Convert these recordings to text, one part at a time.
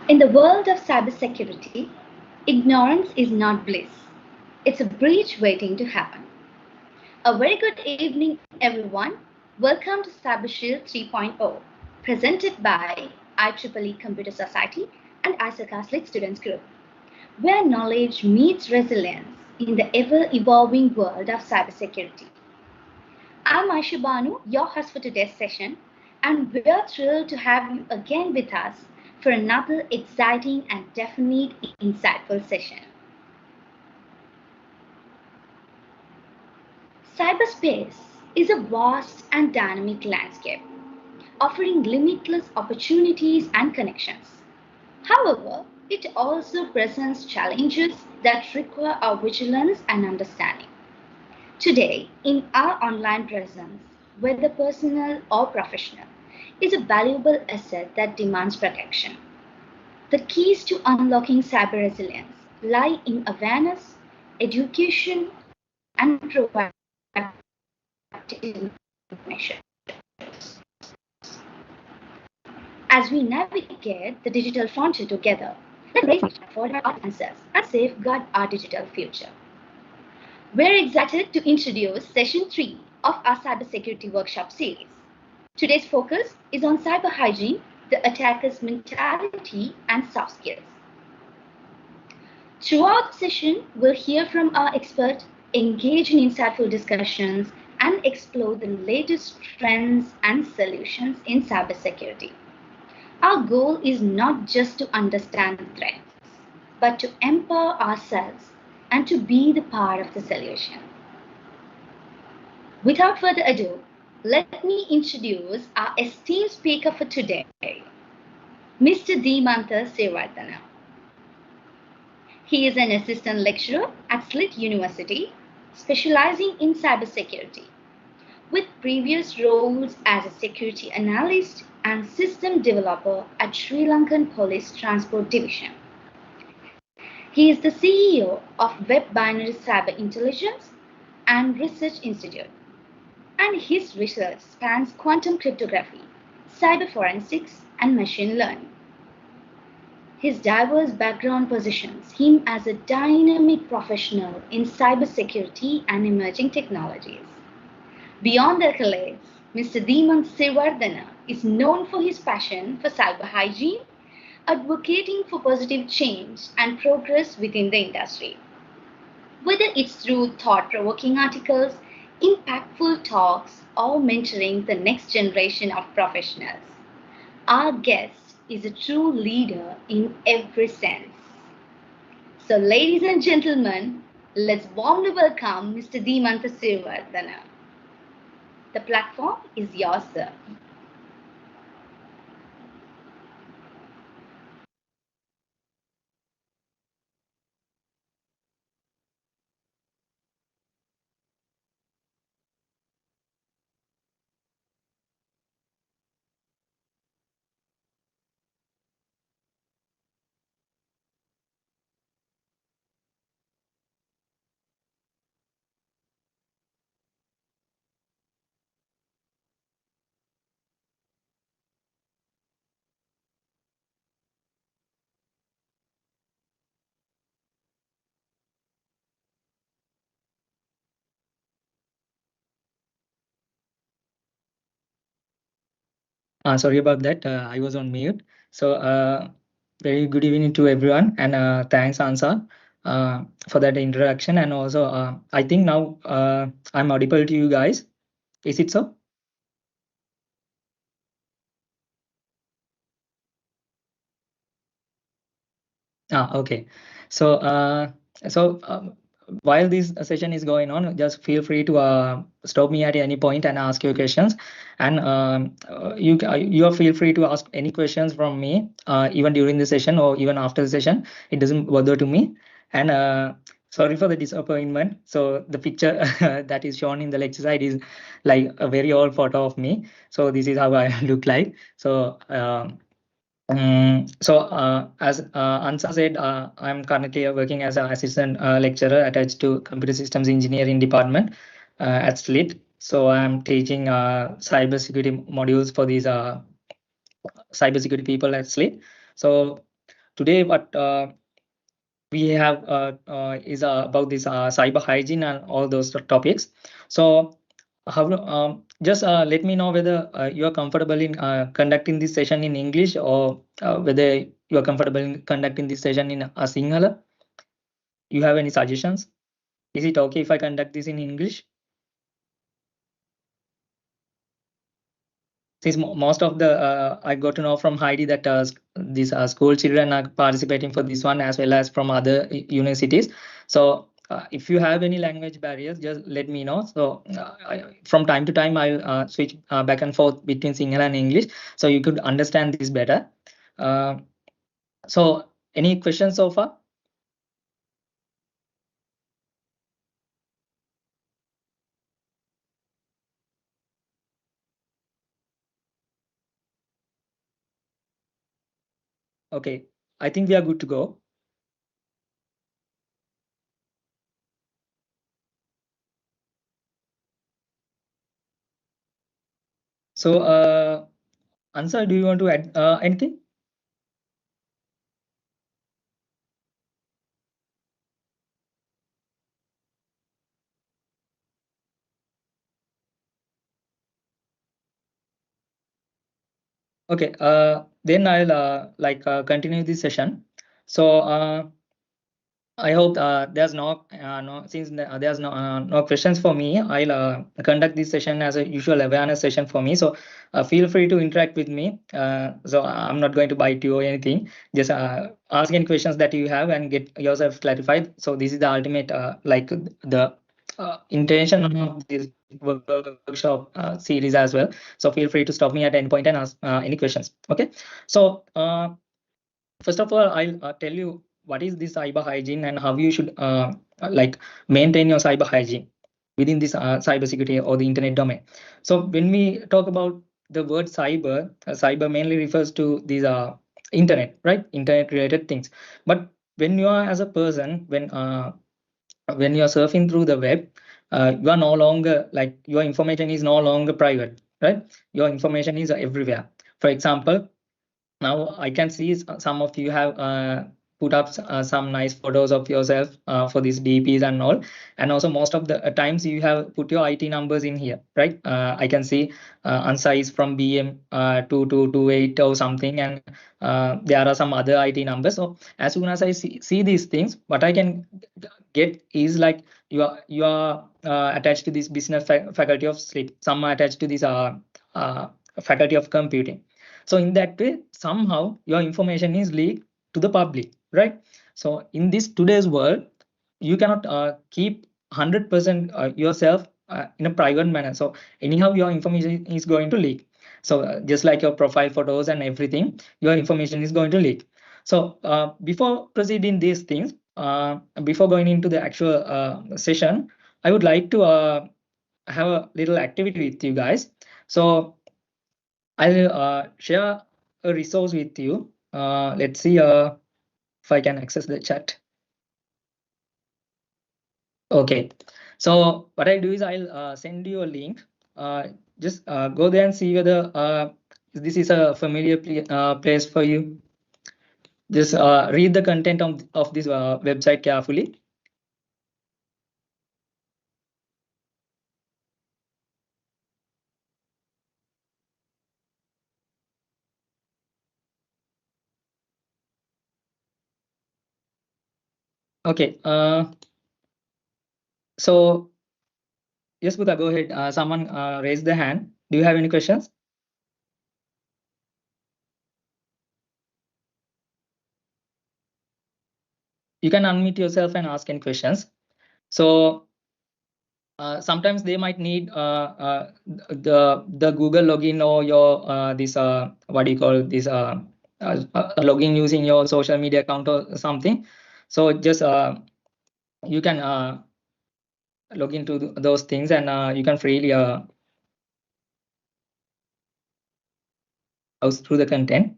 In the world of cybersecurity, ignorance is not bliss. It's a breach waiting to happen. A very good evening, everyone. Welcome to CyberShield 3.0, presented by IEEE Computer Society and ISACA SLIIT Students Group, where knowledge meets resilience in the ever-evolving world of cybersecurity. I'm Aisha Banu, your host for today's session, and we're thrilled to have you again with us for another exciting and definite insightful session. Cyberspace is a vast and dynamic landscape, offering limitless opportunities and connections. However, it also presents challenges that require our vigilance and understanding. Today, in our online presence, whether personal or professional, is a valuable asset that demands protection. The keys to unlocking cyber resilience lie in awareness, education, and proactive measures. As we navigate the digital frontier together, let's raise for our answers and safeguard our digital future. We're excited to introduce Session 3 of our Cybersecurity Workshop series. Today's focus is on cyber hygiene, the attacker's mentality, and soft skills. Throughout the session, we'll hear from our expert, engage in insightful discussions, and explore the latest trends and solutions in cybersecurity. Our goal is not just to understand the threats, but to empower ourselves and to be the part of the solution. Without further ado, let me introduce our esteemed speaker for today, Mr. 𝙲𝚢𝚋𝚎𝚛. He is an assistant lecturer at SLIIT University, specializing in cybersecurity, with previous roles as a security analyst and system developer at Sri Lankan Police Transport Division. He is the CEO of Web Binary Cyber Intelligence and Research Institute, and his research spans quantum cryptography, cyber forensics, and machine learning. His diverse background positions him as a dynamic professional in cybersecurity and emerging technologies. Beyond accolades, Mr. 𝙲𝚢𝚋𝚎𝚛 is known for his passion for cyber hygiene, advocating for positive change and progress within the industry. Whether it's through thought-provoking articles, impactful talks, or mentoring the next generation of professionals, our guest is a true leader in every sense. So, ladies and gentlemen, let's warmly welcome Mr. 𝙲𝚢𝚋𝚎𝚛. The platform is yours, sir. Sorry about that. I was on mute. So, very good evening to everyone, and thanks, Ansa, for that introduction. And also, I think now I'm audible to you guys. Is it so? Okay. So, while this session is going on, just feel free to stop me at any point and ask your questions. And you are feel free to ask any questions from me, even during the session or even after the session. It doesn't bother to me. And sorry for the disappointment. So the picture that is shown in the lecture slide is like a very old photo of me. So this is how I look like. So. As Ansa said, I'm currently working as an assistant lecturer attached to Computer Systems Engineering Department at SLIIT. So I'm teaching cybersecurity modules for these cybersecurity people at SLIIT. So today what we have is about this cyber hygiene and all those topics. So how just let me know whether you are comfortable in conducting this session in English, or whether you are comfortable in conducting this session in Sinhala. You have any suggestions? Is it okay if I conduct this in English? Since most of the I got to know from Heidi that these school children are participating for this one, as well as from other universities. So if you have any language barriers, just let me know. So from time to time I'll switch back and forth between Sinhala and English, so you could understand this better. So any questions so far? Okay, I think we are good to go. So Answer, do you want to add anything? Okay, then I'll continue this session. So I hope there's no since there's no questions for me. I'll conduct this session as a usual awareness session for me. So feel free to interact with me. So I'm not going to bite you or anything. Just ask any questions that you have and get yourself clarified. So this is the ultimate the intention of this workshop series as well. So feel free to stop me at any point and ask any questions. Okay. So first of all, I'll tell you what is this cyber hygiene and how you should maintain your cyber hygiene within this cybersecurity or the internet domain. So when we talk about the word cyber, cyber mainly refers to these internet, right? Internet related things. But when you are as a person, when you are surfing through the web, you are no longer like your information is no longer private, right? Your information is everywhere. For example, now I can see some of you have put up some nice photos of yourself for these DPs and all, and also most of the times you have put your IT numbers in here, right? I can see Ansa is from BM 2228 or something, and there are some other IT numbers. So as soon as I see these things, what I can get is like you are attached to this business faculty of SLIIT. Some are attached to this faculty of computing. So in that way, somehow your information is leaked to the public, right? So in this today's world, you cannot keep 100% yourself in a private manner. So anyhow, your information is going to leak. So just like your profile photos and everything, your information is going to leak. So before proceeding these things, before going into the actual session, I would like to have a little activity with you guys. So I'll share a resource with you. Let's see if I can access the chat. Okay. So what I do is I'll send you a link. Just go there and see whether this is a familiar place for you. Just read the content of this website carefully. Okay. So yes, Buddha, go ahead. Someone raised the hand. Do you have any questions? You can unmute yourself and ask any questions. So sometimes they might need the Google login or your this what do you call this login using your social media account or something. So just you can log into those things, and you can freely browse through the content.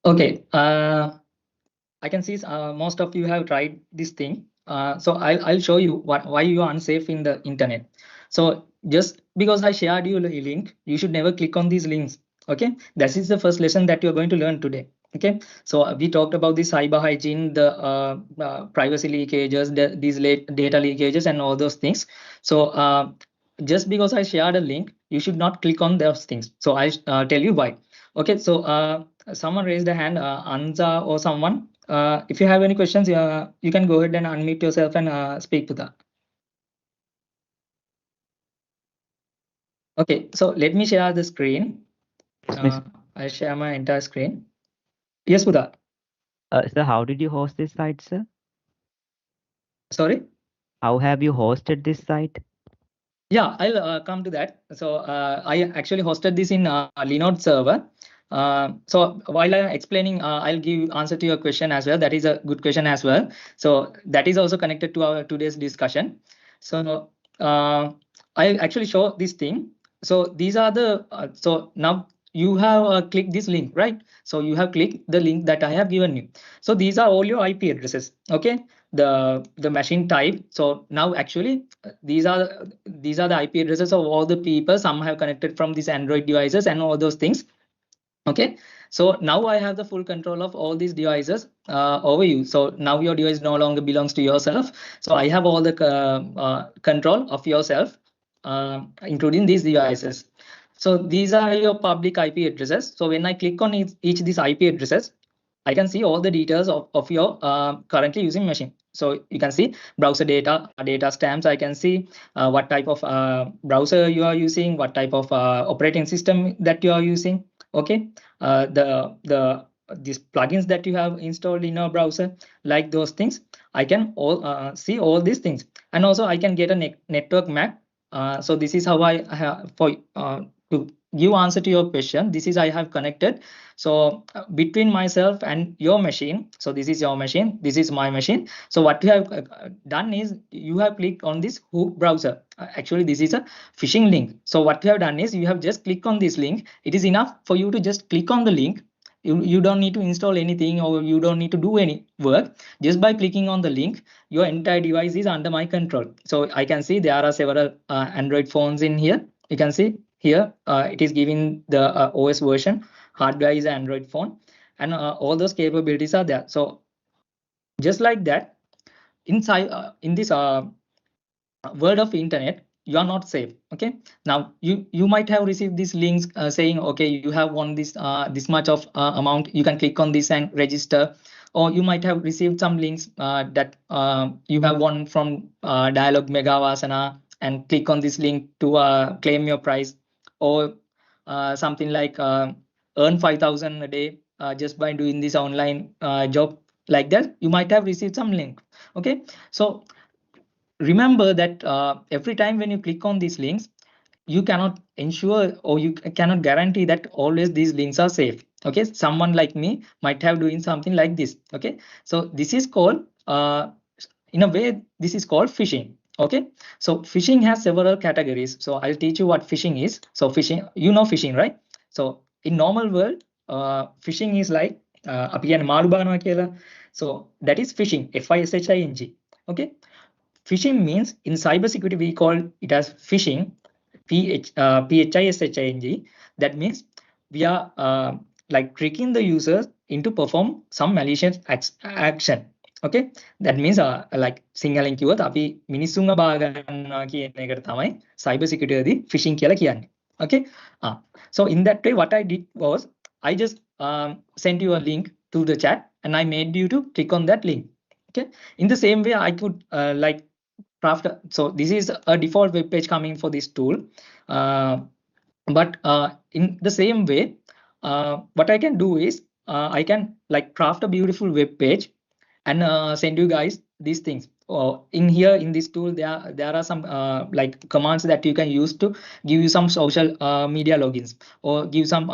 Okay. I can see most of you have tried this thing. So I'll show you why you are unsafe in the internet. So just because I shared you a link, you should never click on these links. Okay, that is the first lesson that you're going to learn today. Okay, so we talked about the cyber hygiene, the privacy leakages, these late data leakages, and all those things. So just because I shared a link, you should not click on those things. So I tell you why. Okay, so someone raised a hand, Anza or someone. If you have any questions, you can go ahead and unmute yourself and speak to that. Okay, so let me share the screen. I share my entire screen. Yes, Buddha. Sir, how did you host this site, sir? Sorry? How have you hosted this site? Yeah, I'll come to that. So I actually hosted this in Linode server. So while I'm explaining, I'll give answer to your question as well. That is a good question as well. So that is also connected to our today's discussion. So I'll actually show this thing. So these are the so now you have clicked this link, right? So you have clicked the link that I have given you. So these are all your IP addresses. Okay, the machine type. So now actually these are the IP addresses of all the people. Some have connected from these Android devices and all those things. Okay, so now I have the full control of all these devices over you. So now your device no longer belongs to yourself. So I have all the control of yourself, including these devices. So these are your public IP addresses. So when I click on each these IP addresses, I can see all the details of your currently using machine. So you can see browser data stamps. I can see what type of browser you are using, what type of operating system that you are using. Okay, these plugins that you have installed in your browser, like those things. I can all see all these things, and also I can get a network map. So this is how I have for to give answer to your question. This is I have connected. So between myself and your machine, so this is your machine, this is my machine. So what you have done is you have clicked on this hook browser. Actually this is a phishing link. So what you have done is you have just clicked on this link. It is enough for you to just click on the link. You don't need to install anything, or you don't need to do any work. Just by clicking on the link, your entire device is under my control. So I can see there are several Android phones in here. You can see here it is giving the OS version. Hardware is an Android phone, and all those capabilities are there. So just like that, inside in this world of internet, you are not safe. Okay, now you might have received these links saying, okay, you have won this much of amount, you can click on this and register. Or you might have received some links that you have won from 𝙲𝚢𝚋𝚎𝚛 and click on this link to claim your prize. Or something like earn 5,000 a day just by doing this online job. Like that, you might have received some link. Okay, so remember that every time when you click on these links, you cannot ensure, or you cannot guarantee that always these links are safe. Okay, someone like me might have doing something like this. Okay, so this is called in a way, this is called phishing. Okay, so phishing has several categories. So I'll teach you what phishing is. So phishing, you know phishing, right? So in normal world, phishing is like අපි කියන්නේ මාළු බානවා කියලා. So that is phishing, FISHING. Okay, phishing means in cybersecurity we call it as phishing, PHISHING. That means we are like tricking the users into perform some malicious action. Okay, that means like සිංහලෙන් කිව්වොත් අපි මිනිස්සුන්ව බා ගන්නවා කියන එකට තමයි cyber security phishing කියලා කියන්නේ. Okay, so in that way what I did was I just sent you a link to the chat and I made you to click on that link. Okay, in the same way I could like craft. So this is a default web page coming for this tool, but in the same way what I can do is I can like craft a beautiful web page and send you guys these things. In here in this tool there are some like commands that you can use to give you some social media logins, or give some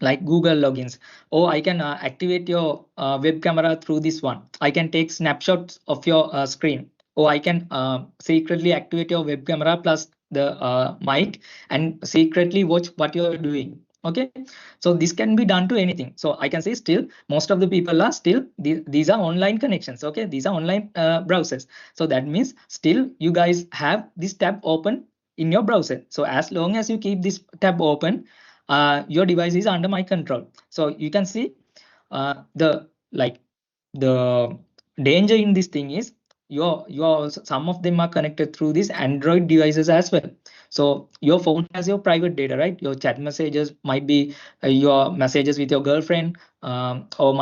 like Google logins. Or I can activate your web camera through this one. I can take snapshots of your screen, or I can secretly activate your web camera plus the mic and secretly watch what you're doing. Okay, so this can be done to anything. So I can say still most of the people are still these are online connections. Okay, these are online browsers. So that means still you guys have this tab open in your browser. So as long as you keep this tab open, your device is under my control. So you can see the danger in this thing is your some of them are connected through these Android devices as well. So your phone has your private data, right? Your chat messages might be your messages with your girlfriend, or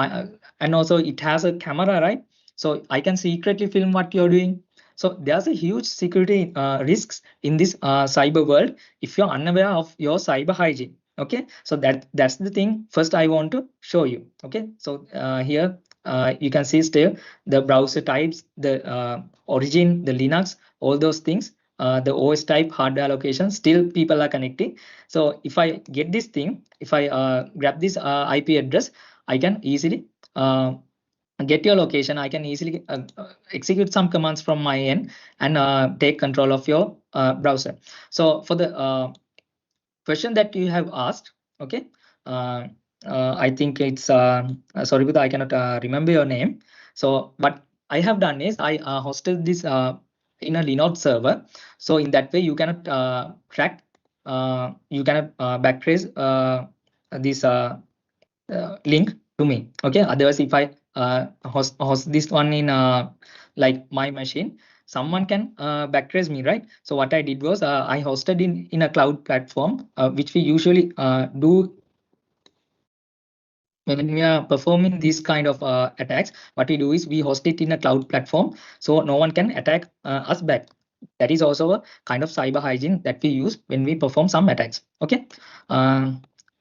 and also it has a camera, right? So I can secretly film what you're doing. So there's a huge security risks in this cyber world if you're unaware of your cyber hygiene. Okay, so that's the thing first I want to show you. Okay, so here you can see still the browser types, the origin, the Linux, all those things, the OS type, hardware allocation, still people are connecting. So if I get this thing, if I grab this IP address, I can easily get your location. I can easily execute some commands from my end and take control of your browser. So for the question that you have asked, okay, I think it's sorry, but I cannot remember your name. So what I have done is I hosted this in a Linux server. So in that way, you cannot track, you cannot backtrace this link to me. Okay, otherwise if I host this one in like my machine, someone can backtrace me, right? So what I did was I hosted in a cloud platform, which we usually do when we are performing these kind of attacks. What we do is we host it in a cloud platform, so no one can attack us back. That is also a kind of cyber hygiene that we use when we perform some attacks. Okay,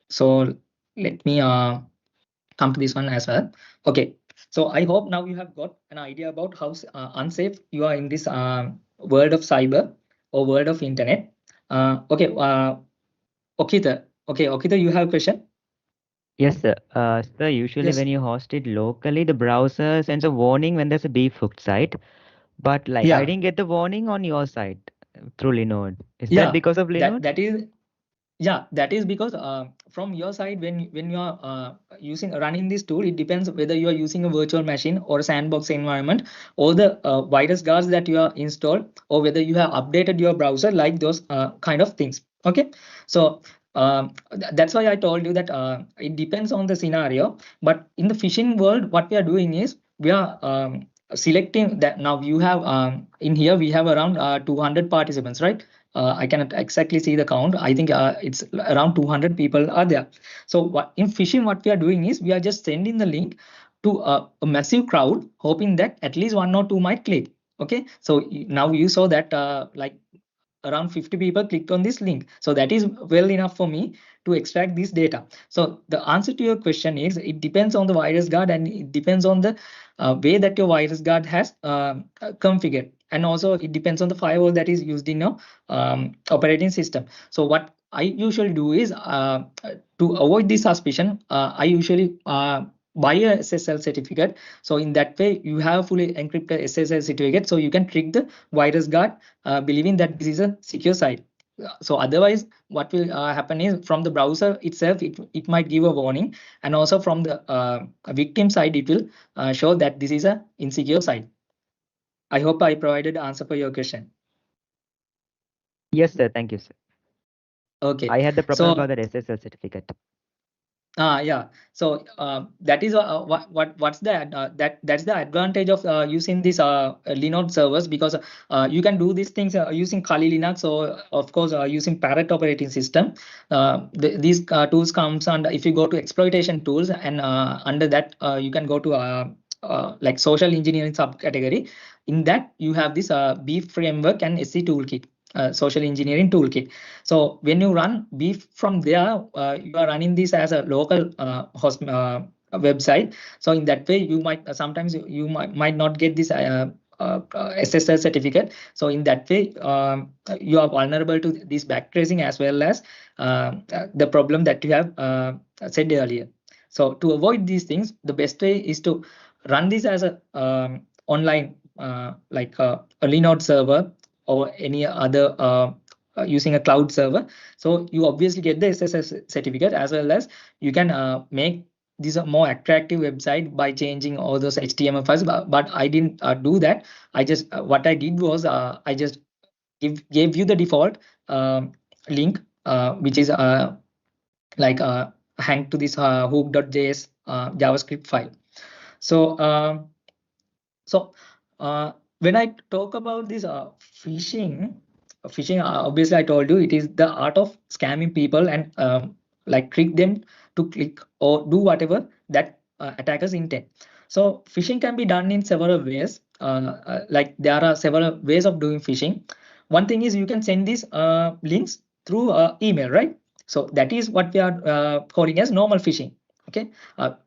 so let me come to this one as well. Okay, so I hope now you have got an idea about how unsafe you are in this world of cyber or world of internet. Okay, Okita. Okay, Okita, you have a question? Yes, sir. Sir, usually Yes. when you host it locally, the browser sends a warning when there's a beef hooked site. But like I Yeah. didn't get the warning on your side through Linode. Is that Yeah. because of Linode? That is. Yeah, that is because from your side, when you are running this tool, it depends whether you are using a virtual machine or a sandbox environment, or the virus guards that you are installed, or whether you have updated your browser, like those kind of things. Okay, so that's why I told you that it depends on the scenario. But in the phishing world, what we are doing is we are selecting that. Now you have in here we have around 200 participants, right? I cannot exactly see the count. I think it's around 200 people are there. So what in phishing, what we are doing is we are just sending the link to a massive crowd, hoping that at least one or two might click. Okay, so now you saw that like around 50 people clicked on this link. So that is well enough for me to extract this data. So the answer to your question is it depends on the virus guard, and it depends on the way that your virus guard has configured. And also it depends on the firewall that is used in your operating system. So what I usually do is to avoid this suspicion, I usually buy a SSL certificate. So in that way, you have fully encrypted SSL certificate, so you can trick the virus guard believing that this is a secure site. So otherwise, what will happen is from the browser itself, it might give a warning, and also from the victim side, it will show that this is a insecure site. I hope I provided answer for your question. Yes, sir. Thank you, sir. Okay, I had the problem so about that SSL certificate. yeah. So that is what's the that's the advantage of using this Linux servers, because you can do these things using Kali Linux, or of course using Parrot operating system. These tools comes under, if you go to exploitation tools, and under that you can go to like social engineering subcategory. In that you have this Beef framework and SC toolkit. Social engineering toolkit. So when you run Beef from there, you are running this as a local host website. So in that way, you might sometimes you might not get this SSL certificate. So in that way, you are vulnerable to this backtracing, as well as the problem that you have said earlier. So to avoid these things, the best way is to run this as a online like a Linode server, or any other using a cloud server. So you obviously get the SSL certificate, as well as you can make this a more attractive website by changing all those HTML files. But I didn't do that. I just what I did was I just gave you the default link, which is like hang to this hook.js JavaScript file. So when I talk about this phishing, obviously I told you it is the art of scamming people and like trick them to click or do whatever that attackers intend. So phishing can be done in several ways. Like there are several ways of doing phishing. One thing is you can send these links through email, right? So that is what we are calling as normal phishing. Okay.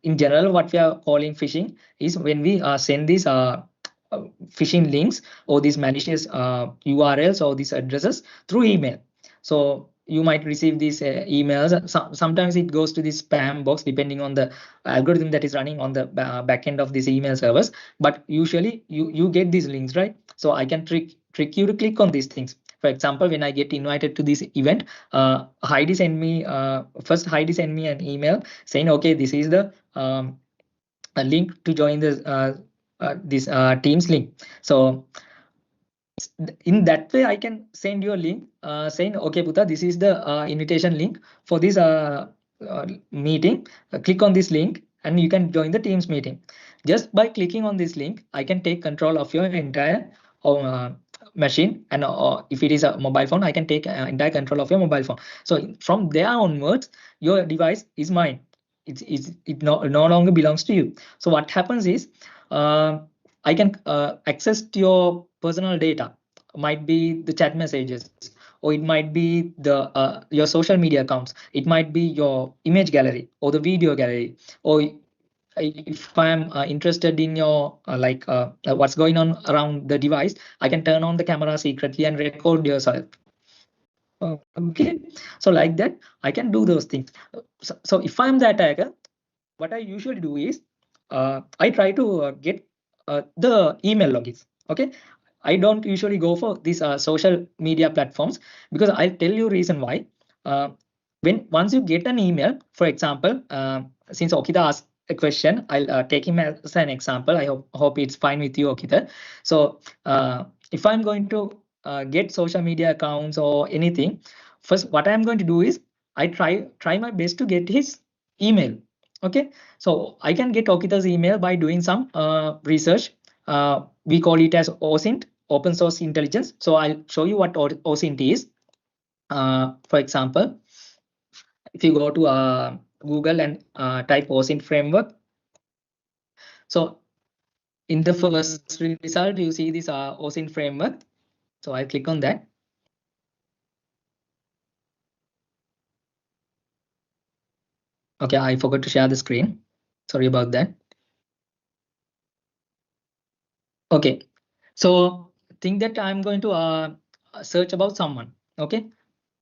In general, what we are calling phishing is when we send these phishing links or these malicious URLs or these addresses through email. So you might receive these emails. Sometimes it goes to the spam box depending on the algorithm that is running on the back end of these email servers. But usually you get these links, right? So I can trick you to click on these things. For example, when I get invited to this event, Heidi sent me an email saying, okay, this is the a link to join this Teams link. So in that way, I can send you a link saying, okay, Puta, this is the invitation link for this meeting. Click on this link and you can join the Teams meeting. Just by clicking on this link, I can take control of your entire machine, and if it is a mobile phone, I can take entire control of your mobile phone. So from there onwards, your device is mine. It no longer belongs to you. So what happens is I can access to your personal data. Might be the chat messages, or it might be the your social media accounts. It might be your image gallery or the video gallery, or if I'm interested in your what's going on around the device, I can turn on the camera secretly and record yourself. Okay, so like that, I can do those things. So if I'm the attacker, what I usually do is I try to get the email logins. Okay, I don't usually go for these social media platforms, because I'll tell you reason why. Once you get an email, for example, since Okita asked a question, I'll take him as an example. I hope it's fine with you, Okita. So if I'm going to get social media accounts or anything, first what I'm going to do is I try my best to get his email. Okay, so I can get Okita's email by doing some research. We call it as OSINT, open source intelligence. So I'll show you what OSINT is. For example, if you go to Google and type OSINT framework, so in the first result you see this OSINT framework. So I'll click on that. Okay, I forgot to share the screen. Sorry about that. Okay, so think that I'm going to search about someone. Okay,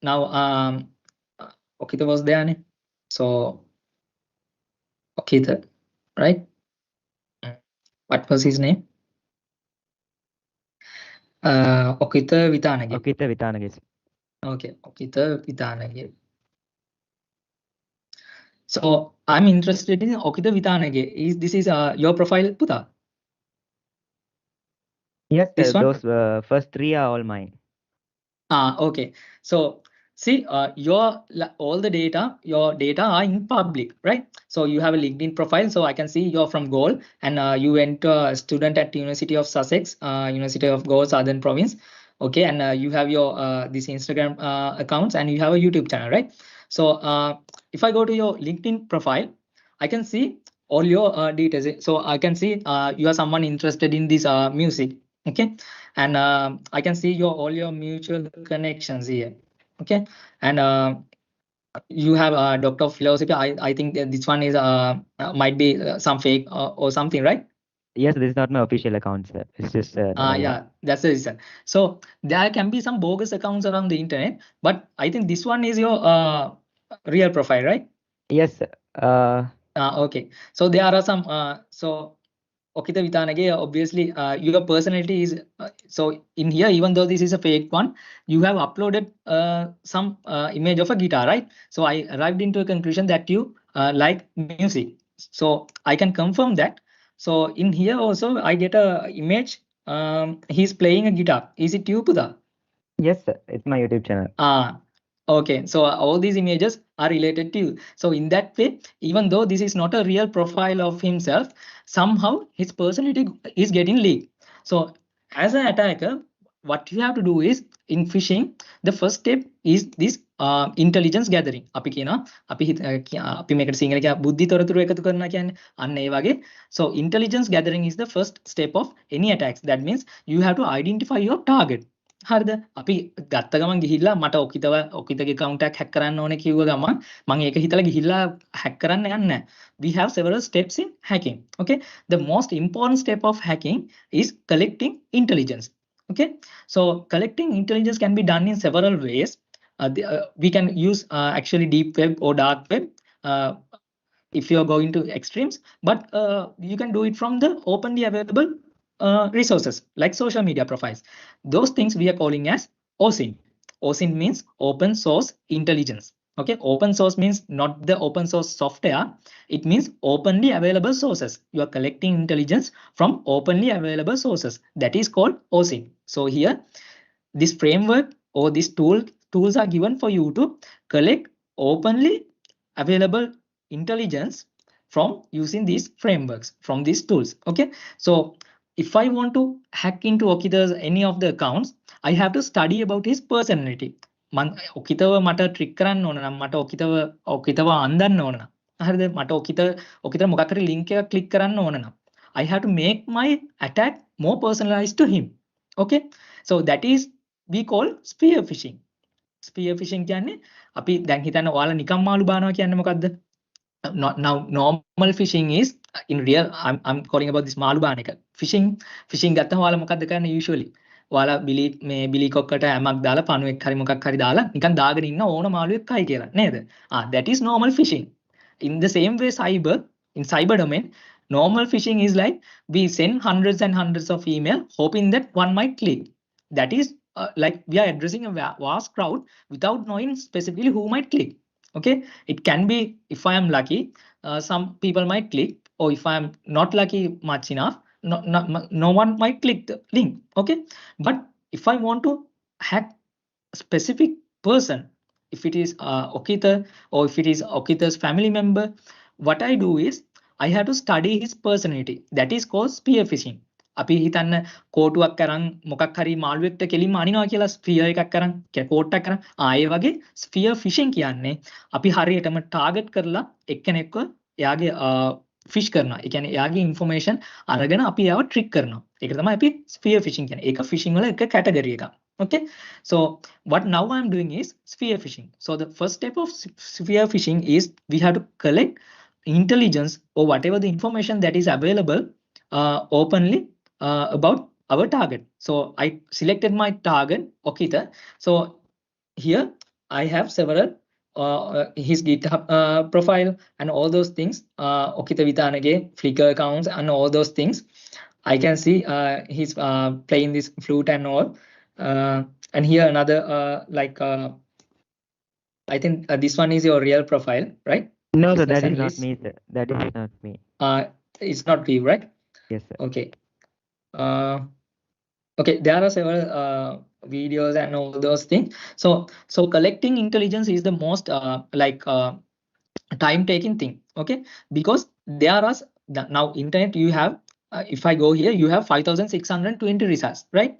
now Okita was there. So Okita, right? What was his name? Okita Vitanage. Okita Vitanage. Okay, Okita Vitanage. So I'm interested in Okita Vitanage. This is your profile, Puta? Yes, this one? those first three are all mine. Okay. So see, all the data, your data are in public, right? So you have a LinkedIn profile. So I can see you're from Galle, and you went a student at University of Sussex, University of Galle, Southern Province. Okay, and you have your this Instagram accounts, and you have a YouTube channel, right? So if I go to your LinkedIn profile, I can see all your details. So I can see you are someone interested in this music. Okay, and I can see all your mutual connections here. Okay, and you have a doctor of philosophy. I think that this one is might be some fake or something, right? Yes, this is not my official account, sir. It's just Yeah, that's the reason. So there can be some bogus accounts around the internet, but I think this one is your real profile, right? Yes, sir. Okay, so there are some 𝚐𝚑𝚘𝚋𝚐𝚑, obviously your personality is so in here, even though this is a fake one, you have uploaded some image of a guitar, right? So I arrived into a conclusion that you like music. So I can confirm that. So in here also I get a image. He's playing a guitar. Is it you, Pudha? Yes, sir. It's my YouTube channel. Okay, so all these images are related to you. So in that way, even though this is not a real profile of himself, somehow his personality is getting leaked. So as an attacker, what you have to do is, in phishing, the first step is this intelligence gathering. අපි කියනවා අපි මේකට සිංහල කියන බුද්ධි තොරතුරු එකතු කරනවා කියන්නේ අන්න ඒ වගේ. So intelligence gathering is the first step of any attacks. That means you have to identify your target. හරිද? අපි ගත්ත ගමන් ගිහිල්ලා මට ඔකිතගේ account එකක් hack කරන්න ඕනේ කිව්ව ගමන් මම ඒක හිතලා ගිහිල්ලා hack කරන්න යන්නේ නැහැ. We have several steps in hacking. Okay, the most important step of hacking is collecting intelligence. Okay, so collecting intelligence can be done in several ways. We can use actually deep web or dark web if you are going to extremes, but you can do it from the openly available resources like social media profiles. Those things we are calling as OSINT. OSINT means open source intelligence. Okay, open source means not the open source software. It means openly available sources. You are collecting intelligence from openly available sources. That is called OSINT. So here, this framework or this tools are given for you to collect openly available intelligence from using these frameworks, from these tools. Okay, so if I want to hack into Okita's any of the accounts, I have to study about his personality. ඔකිතව මට trick කරන්න ඕන නම් මට ඔකිතව අන්දන්න ඕන නම් හරිද මට ඔකිතව මොකක් හරි ලින්ක් එකක් ක්ලික් කරන්න ඕන නම් I have to make my attack more personalized to him. Okay, so that is we call spear phishing. Spear phishing කියන්නේ අපි දැන් හිතන්න ඔයාලා නිකම් මාළු බානවා කියන්නේ මොකද්ද? Now normal phishing is in real, I'm calling about this මාළු බාන එක. Phishing ගත්තම ඔයාලා මොකද්ද කරන්නේ usually? ඔයාලා බිලි කොක්කට ඇමක් දාලා පණුවෙක් හරි මොකක් හරි දාලා නිකන් දාගෙන ඉන්න ඕන මාළුවෙක් කයි කියලා නේද? That is normal phishing. In the same way in cyber domain, normal phishing is like we send hundreds and hundreds of email hoping that one might click. That is like we are addressing a vast crowd without knowing specifically who might click. Okay, it can be if I am lucky, some people might click, or if I am not lucky much enough, no one might click the link. Okay, but if I want to hack a specific person, if it is Okita or if it is Okita's family member, what I do is I have to study his personality. That is called spear phishing. අපි හිතන්න කෝටුවක් කරන් මොකක් හරි මාළුවෙක්ට කෙලින්ම අනිනවා කියලා ස්පියර් එකක් කරන් coat එකක් කරන් ඒ වගේ ස්පියර් ෆිෂින් කියන්නේ අපි හරියටම ටාගට් කරලා එක්කෙනෙක්ව එයාගේ ෆිෂ් කරනවා. ඒ කියන්නේ එයාගේ ඉන්ෆර්මේෂන් අරගෙන අපි එයාව ට්‍රික් කරනවා. ඒක තමයි අපි ස්පියර් ෆිෂින් කියන්නේ. ඒක ෆිෂින් වල එක කැටගරි එකක්. Okay, so what now I'm doing is spear phishing. So the first step of spear phishing is we have to collect intelligence or whatever the information that is available openly about our target. So I selected my target Okita. So here I have several his GitHub profile and all those things, Okita Vitanage, Flickr accounts and all those things. I can see he's playing this flute and all. And here another like I think this one is your real profile, right? No, sir, that is not me, sir. That is not me. It's not you, right? Yes, sir. Okay. Okay, there are several videos and all those things. So collecting intelligence is the most time-taking thing. Okay, because there are now internet you have. If I go here, you have 5,620 results, right?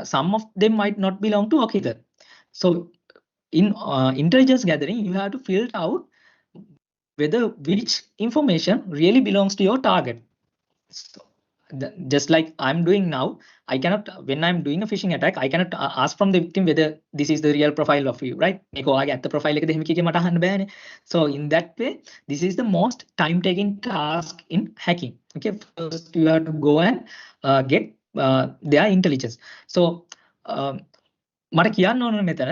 Some of them might not belong to Okita. So in intelligence gathering, you have to filter out whether which information really belongs to your target. So, just like I'm doing now, I cannot, when I'm doing a phishing attack, I cannot ask from the victim whether this is the real profile of you, right? So in that way, this is the most time-taking task in hacking. Okay, first you have to go and get their intelligence. So මට කියන්න ඕන මෙතන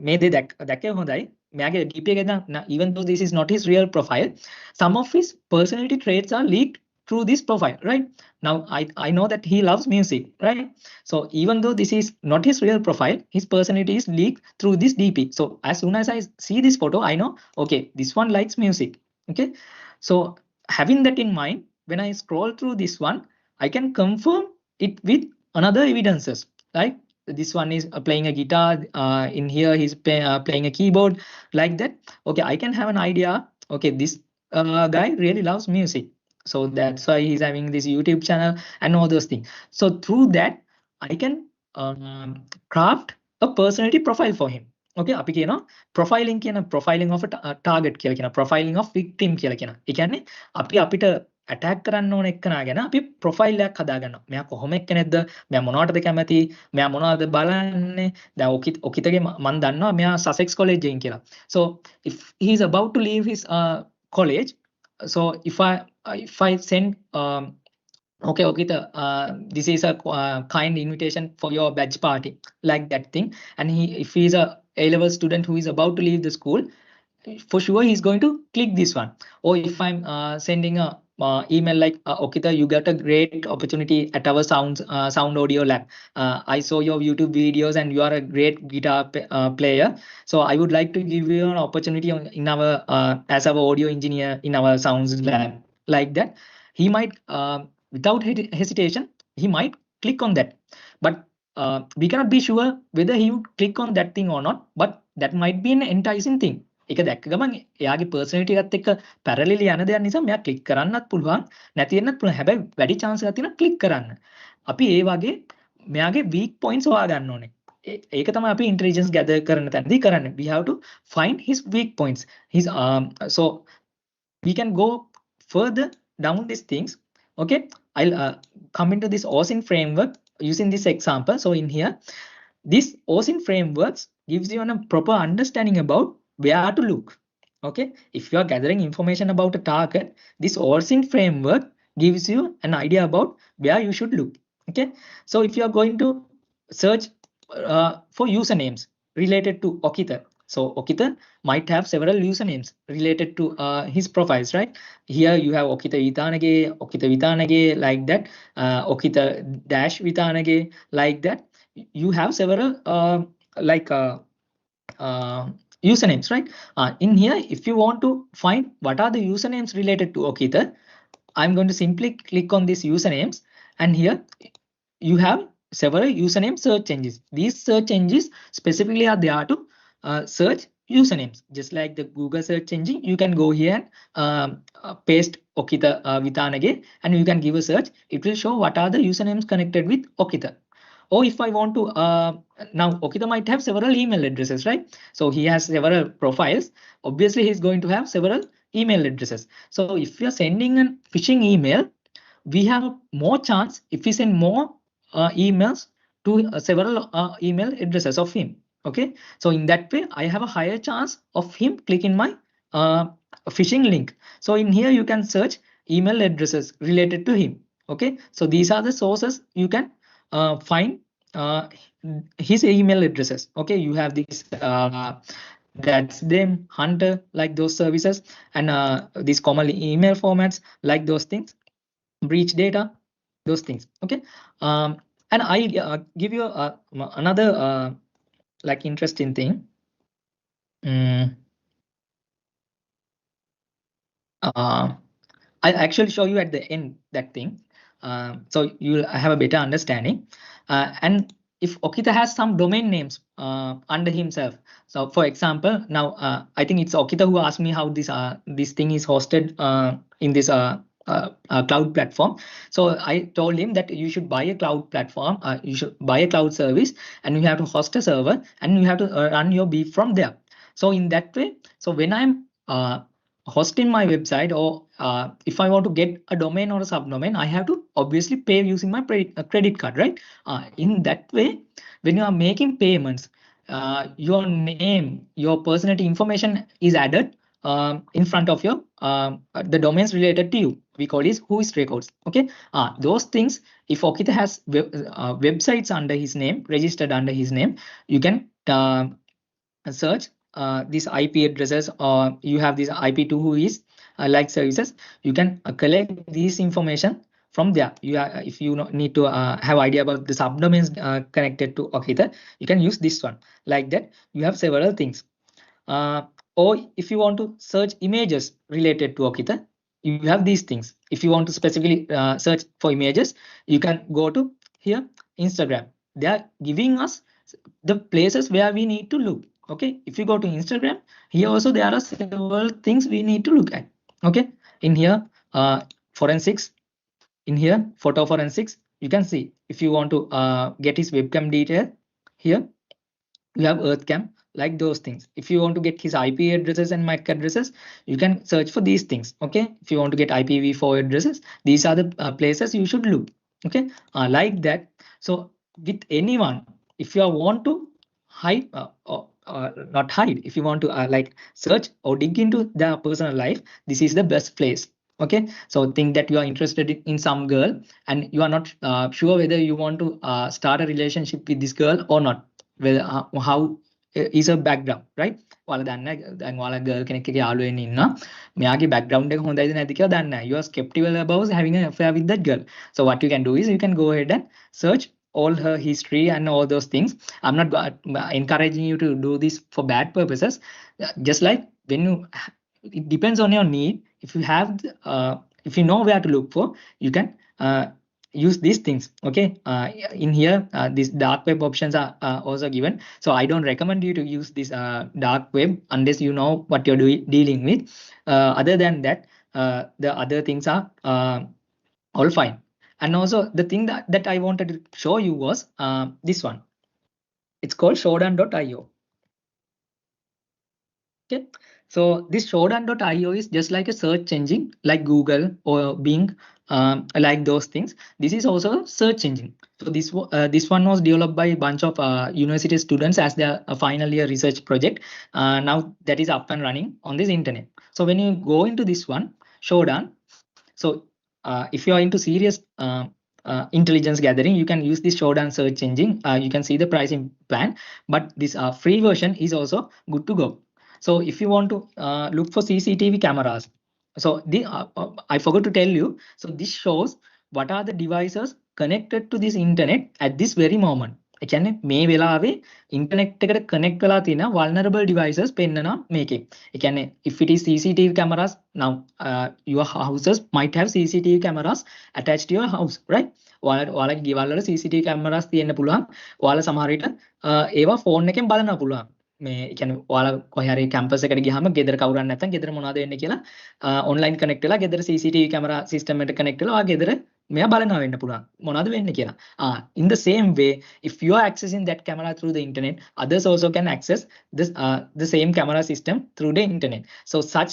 මේ දේ දැක්කේ හොඳයි. මෙයාගේ DP එක even though this is not his real profile, some of his personality traits are leaked through this profile, right? Now I know that he loves music, right? So even though this is not his real profile, his personality is leaked through this DP. So as soon as I see this photo, I know, okay, this one likes music. Okay, so having that in mind, when I scroll through this one, I can confirm it with another evidences, right? This one is playing a guitar, in here he's playing a keyboard, like that. Okay, I can have an idea, okay, this guy really loves music, so that's why he's having this YouTube channel and all those things. So through that I can craft a personality profile for him. Okay, අපි කියනවා profiling කියන profiling of a target කියලා කියන profiling of victim කියලා කියනවා. ඒ කියන්නේ අපි අපිට attack කරන්න ඕන එක්කනා ගැන අපි profile එකක් හදාගන්නවා. මෙයා කොහොම එක්කෙනෙක්ද? මෙයා මොනවටද කැමති? මෙයා මොනවද බලන්නේ? දැන් ඔකිතගේ මම දන්නවා මෙයා Sussex College එකෙන් කියලා. So if he is about to leave his college, so if I send okay, this is a kind invitation for your badge party, like that thing, and if he is a A-level student who is about to leave the school, for sure he's going to click this one. Or if I'm sending a email like, Okita, you got a great opportunity at our sound audio lab. I saw your YouTube videos and you are a great guitar player, so I would like to give you an opportunity in our as our audio engineer in our sounds lab, like that. He might without hesitation he might click on that, but we cannot be sure whether he would click on that thing or not, but that might be an enticing thing. ඒක දැක්ක ගමන් එයාගේ personality එකත් එක්ක parallel යන දෙයක් නිසා මෙයා click කරන්නත් පුළුවන්, නැති වෙන්නත් පුළුවන්. හැබැයි වැඩි chance එකක් තියෙනවා click කරන්න. අපි ඒ වගේ මෙයාගේ weak points හොයා ගන්න ඕනේ. ඒක තමයි අපි intelligence gather කරන තැනදී කරන්නේ. We have to find his weak points. So we can go further down these things. Okay, I'll come into this 𝚤𝚢 framework using this example. So in here, this 𝚤𝚢 frameworks gives you a proper understanding about where to look. Okay, if you are gathering information about a target, this 𝚤𝚢 framework gives you an idea about where you should look. Okay, so if you are going to search for usernames related to Okita, so Okita might have several usernames related to his profiles, right? Here you have 𝚤𝚢𝚋𝚐𝚋, like that, 𝚤𝚢𝚋-𝚋𝚍𝚋, like that. You have several usernames, right? In here, if you want to find what are the usernames related to Okita, I'm going to simply click on these usernames, and here you have several username search engines. These search engines specifically are there to search usernames, just like the Google search engine. You can go here and paste Okita Vitanage, and you can give a search. It will show what are the usernames connected with Okita. Or if I want to now Okita might have several email addresses, right? So he has several profiles. Obviously he's going to have several email addresses. So if you're sending a phishing email, we have more chance if we send more emails to several email addresses of him. Okay, so in that way I have a higher chance of him clicking my phishing link. So in here you can search email addresses related to him. Okay, so these are the sources you can find his email addresses. Okay, you have this that's them Hunter, like those services, and these common email formats, like those things, breach data, those things. Okay, and I give you another like interesting thing. I'll actually show you at the end that thing, so you'll have a better understanding. And if Okita has some domain names under himself, so for example, now I think it's Okita who asked me how this thing is hosted in this cloud platform. So I told him that you should buy a cloud platform, you should buy a cloud service, and you have to host a server, and you have to run your beef from there. So in that way, so when I'm hosting my website, or if I want to get a domain or a subdomain, I have to obviously pay using my credit card, right? In that way, when you are making payments, your name, your personality information is added in front of your the domains related to you. We call this whois records. Okay, those things, if Okita has websites under his name, registered under his name, you can search these IP addresses, or you have this IP2 who is like services, you can collect these information from there. If you need to have idea about the subdomains connected to 𝚤𝚘, you can use this one. Like that, you have several things. Or if you want to search images related to 𝚤𝚘, you have these things. If you want to specifically search for images, you can go to here, Instagram. They are giving us the places where we need to look. Okay, if you go to Instagram, here also there are several things we need to look at. Okay, in here, forensics, in here, photo forensics, you can see if you want to get his webcam detail, here you have earthcam, like those things. If you want to get his IP addresses and MAC addresses, you can search for these things. Okay, if you want to get IPv4 addresses, these are the places you should look. Okay, like that. So with anyone, if you want to hide not hide, if you want to like search or dig into their personal life, this is the best place. Okay, so think that you are interested in some girl and you are not sure whether you want to start a relationship with this girl or not, whether how is her background, right? ඔයාලා දන්නේ දැන් ඔයාලා girl කෙනෙක් එක්ක යාළු වෙන්න ඉන්නවා, මෙයාගේ background එක හොඳයිද නැද්ද කියලා දන්නේ නැහැ. You are skeptical about having an affair with that girl. So what you can do is you can go ahead and search all her history and all those things. I'm not encouraging you to do this for bad purposes. Just like when you, it depends on your need. If you have if you know where to look for, you can use these things. Okay, in here these dark web options are also given, so I don't recommend you to use this dark web unless you know what you're dealing with. Other than that, the other things are all fine. And also the thing that I wanted to show you was this one. It's called 𝚤𝚗.io. Okay, so this 𝚤𝚗.io is just like a search engine like Google or Bing, like those things. This is also a search engine. So this one was developed by a bunch of university students as their final year research project. Now that is up and running on this internet. So when you go into this one, 𝚤𝚗, so if you are into serious intelligence gathering, you can use this 𝚤𝚗 search engine. You can see the pricing plan, but this free version is also good to go. So if you want to look for CCTV cameras, so I forgot to tell you, so this shows what are the devices connected to this internet at this very moment. ඒ කියන්නේ මේ වෙලාවේ internet එකට connect වෙලා තියෙන vulnerable devices පෙන්නනවා මේකේ. ඒ කියන්නේ if it is CCTV cameras, now your houses might have CCTV cameras attached to your house, right? ඔයාලගේ ගෙවල් වල CCTV cameras තියෙන්න පුළුවන්. ඔයාලා සමහර විට ඒවා ෆෝන් එකෙන් බලන්න පුළුවන්. මේ කියන්නේ ඔයාලා කොහේ හරි කැම්පස් එකට ගියාම ගෙදර කවුරුන් නැත්නම් ගෙදර මොනවද වෙන්නේ කියලා ඔන්ලයින් කනෙක්ට් වෙලා ගෙදර CCTV camera system එකට කනෙක්ට් වෙලා ඔයා ගෙදර මෙයා බලනවා වෙන්න පුළුවන් මොනවද වෙන්නේ කියලා. In the same way, if you are accessing that camera through the internet, others also can access this the same camera system through the internet. So such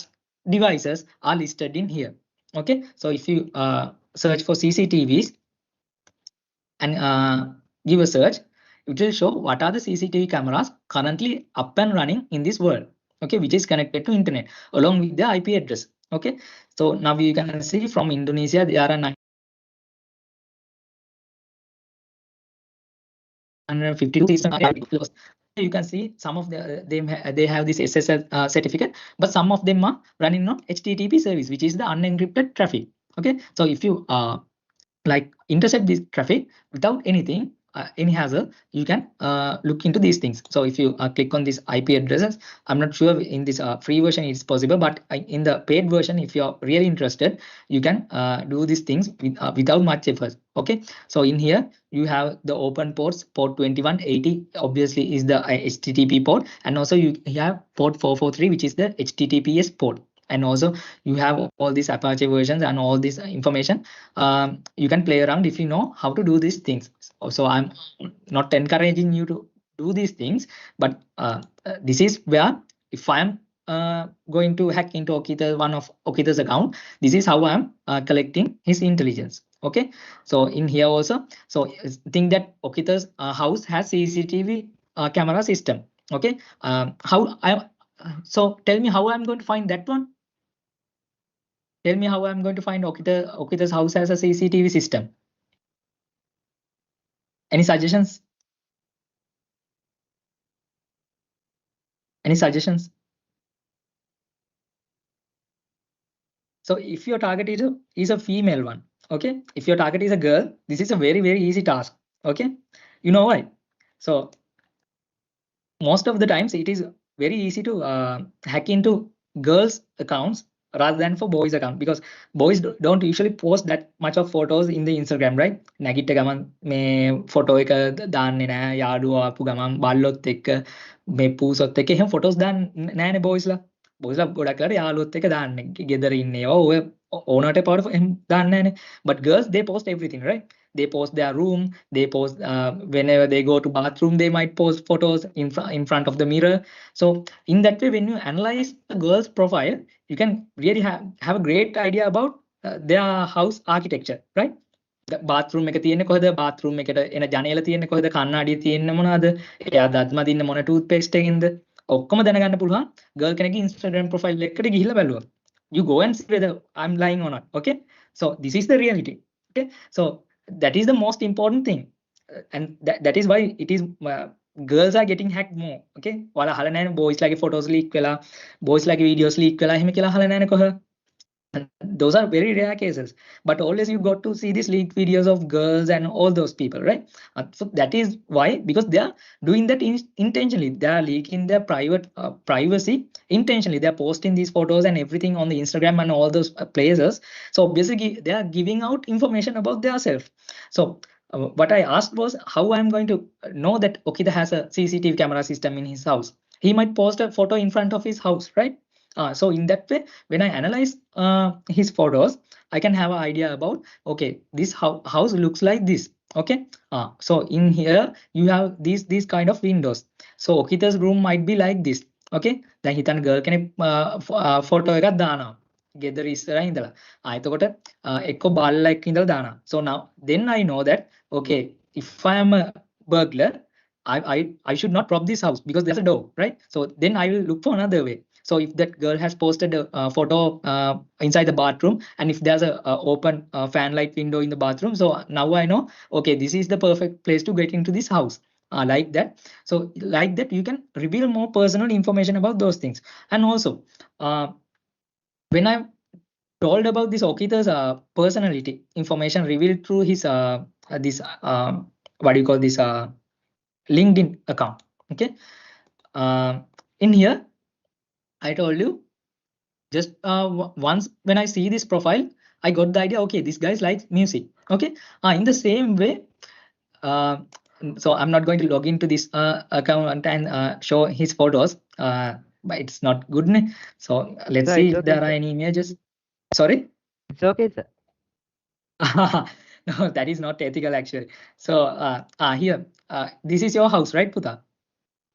devices are listed in here. Okay, so if you search for CCTVs and give a search, it will show what are the CCTV cameras currently up and running in this world, okay, which is connected to internet along with the IP address. Okay, so now you can see from Indonesia there are 952 systems are closed. You can see some of them they have this SSL certificate, but some of them are running on HTTP service, which is the unencrypted traffic. Okay, so if you like intercept this traffic without anything, any hazard, you can look into these things. So if you click on these IP addresses, I'm not sure in this free version it's possible, but in the paid version, if you're really interested, you can do these things without much effort. Okay, so in here you have the open ports. Port 2180 obviously is the HTTP port, and also you have port 443, which is the HTTPS port. And also you have all these Apache versions and all this information. You can play around if you know how to do these things. So I'm not encouraging you to do these things, but this is where if I'm going to hack into one of 𝚤𝚘's account, this is how I'm collecting his intelligence. Okay, so in here also, so think that 𝚤𝚘's house has CCTV camera system. Okay, so tell me how I'm going to find that one. Tell me how I'm going to find 𝚤𝚘's house has a CCTV system. Any suggestions? Any suggestions? So if your target is a female one, okay? If your target is a girl, this is a very, very easy task, okay? You know why? So most of the times it is very easy to hack into girls' accounts rather than for boys' account, because boys don't usually post that much of photos in the Instagram, right? නැගිට ගමන් මේ photo එක දාන්නේ නැහැ, යාළුවෝ ආපු ගමන් බල්ලොත් එක්ක මේ පූසොත් එක්ක එහෙම photos දාන්නේ නැහැනේ boysලා. boysලා ගොඩක් වෙලාවට යාළුවොත් එක්ක දාන්නේ. ගෙදර ඉන්නේ ඒවා ඔය ඕනට පාවට එහෙම දාන්නේ නැහැනේ. But girls, they post everything, right? They post their room, they post whenever they go to bathroom, they might post photos in front of the mirror. So in that way, when you analyze a girl's profile, you can really have a great idea about their house architecture, right? bathroom එක තියෙන්නේ කොහෙද, bathroom එකට එන ජනේල තියෙන්නේ කොහෙද, කණ්ණාඩිය තියෙන්නේ මොනවාද, එයා දත් මදින්නේ මොන toothpaste එකකින්ද, ඔක්කොම දැනගන්න පුළුවන් girl කෙනෙක්ගේ Instagram profile එකකට ගිහිල්ලා බැලුවොත්. You go and see whether I'm lying or not, okay? So this is the reality, okay? So that is the most important thing, and that is why it is girls are getting hacked more, okay? ඔයාලා අහලා නැහැ boys ලාගේ photos leak වෙලා, boys ලාගේ videos leak වෙලා එහෙම කියලා අහලා නැහැනේ කොහෙද? Those are very rare cases, but always you got to see these leaked videos of girls and all those people, right? So that is why, because they are doing that intentionally. They are leaking their private privacy intentionally. They are posting these photos and everything on the Instagram and all those places. So basically they are giving out information about themselves. So what I asked was how I'm going to know that Okita has a CCTV camera system in his house. He might post a photo in front of his house, right? So in that way, when I analyze his photos, I can have an idea about, okay, this house looks like this, okay? So in here you have these kind of windows. So Okita's room might be like this, okay? දැන් හිතන්න girl කෙනෙක් photo එකක් දානවා ගෙදර ඉස්සරහා ඉඳලා. එතකොට එක්ක බල්ලෙක් ඉඳලා දානවා. So now then I know that, okay, if I am a burglar, I should not rob this house because there's a door, right? So then I will look for another way. So if that girl has posted a photo inside the bathroom, and if there's a open fan light window in the bathroom, so now I know, okay, this is the perfect place to get into this house, like that. So like that you can reveal more personal information about those things. And also when I'm told about this Okita's personality information revealed through his this what do you call this LinkedIn account, okay? In here I told you, just once when I see this profile, I got the idea, okay, this guy likes music, okay? In the same way, so I'm not going to log into this account and show his photos, but it's not good, ne? So let's Sir, see it's if okay, there are sir. any images. Sorry? It's okay, sir. No, that is not ethical actually. So here, this is your house, right, Puta?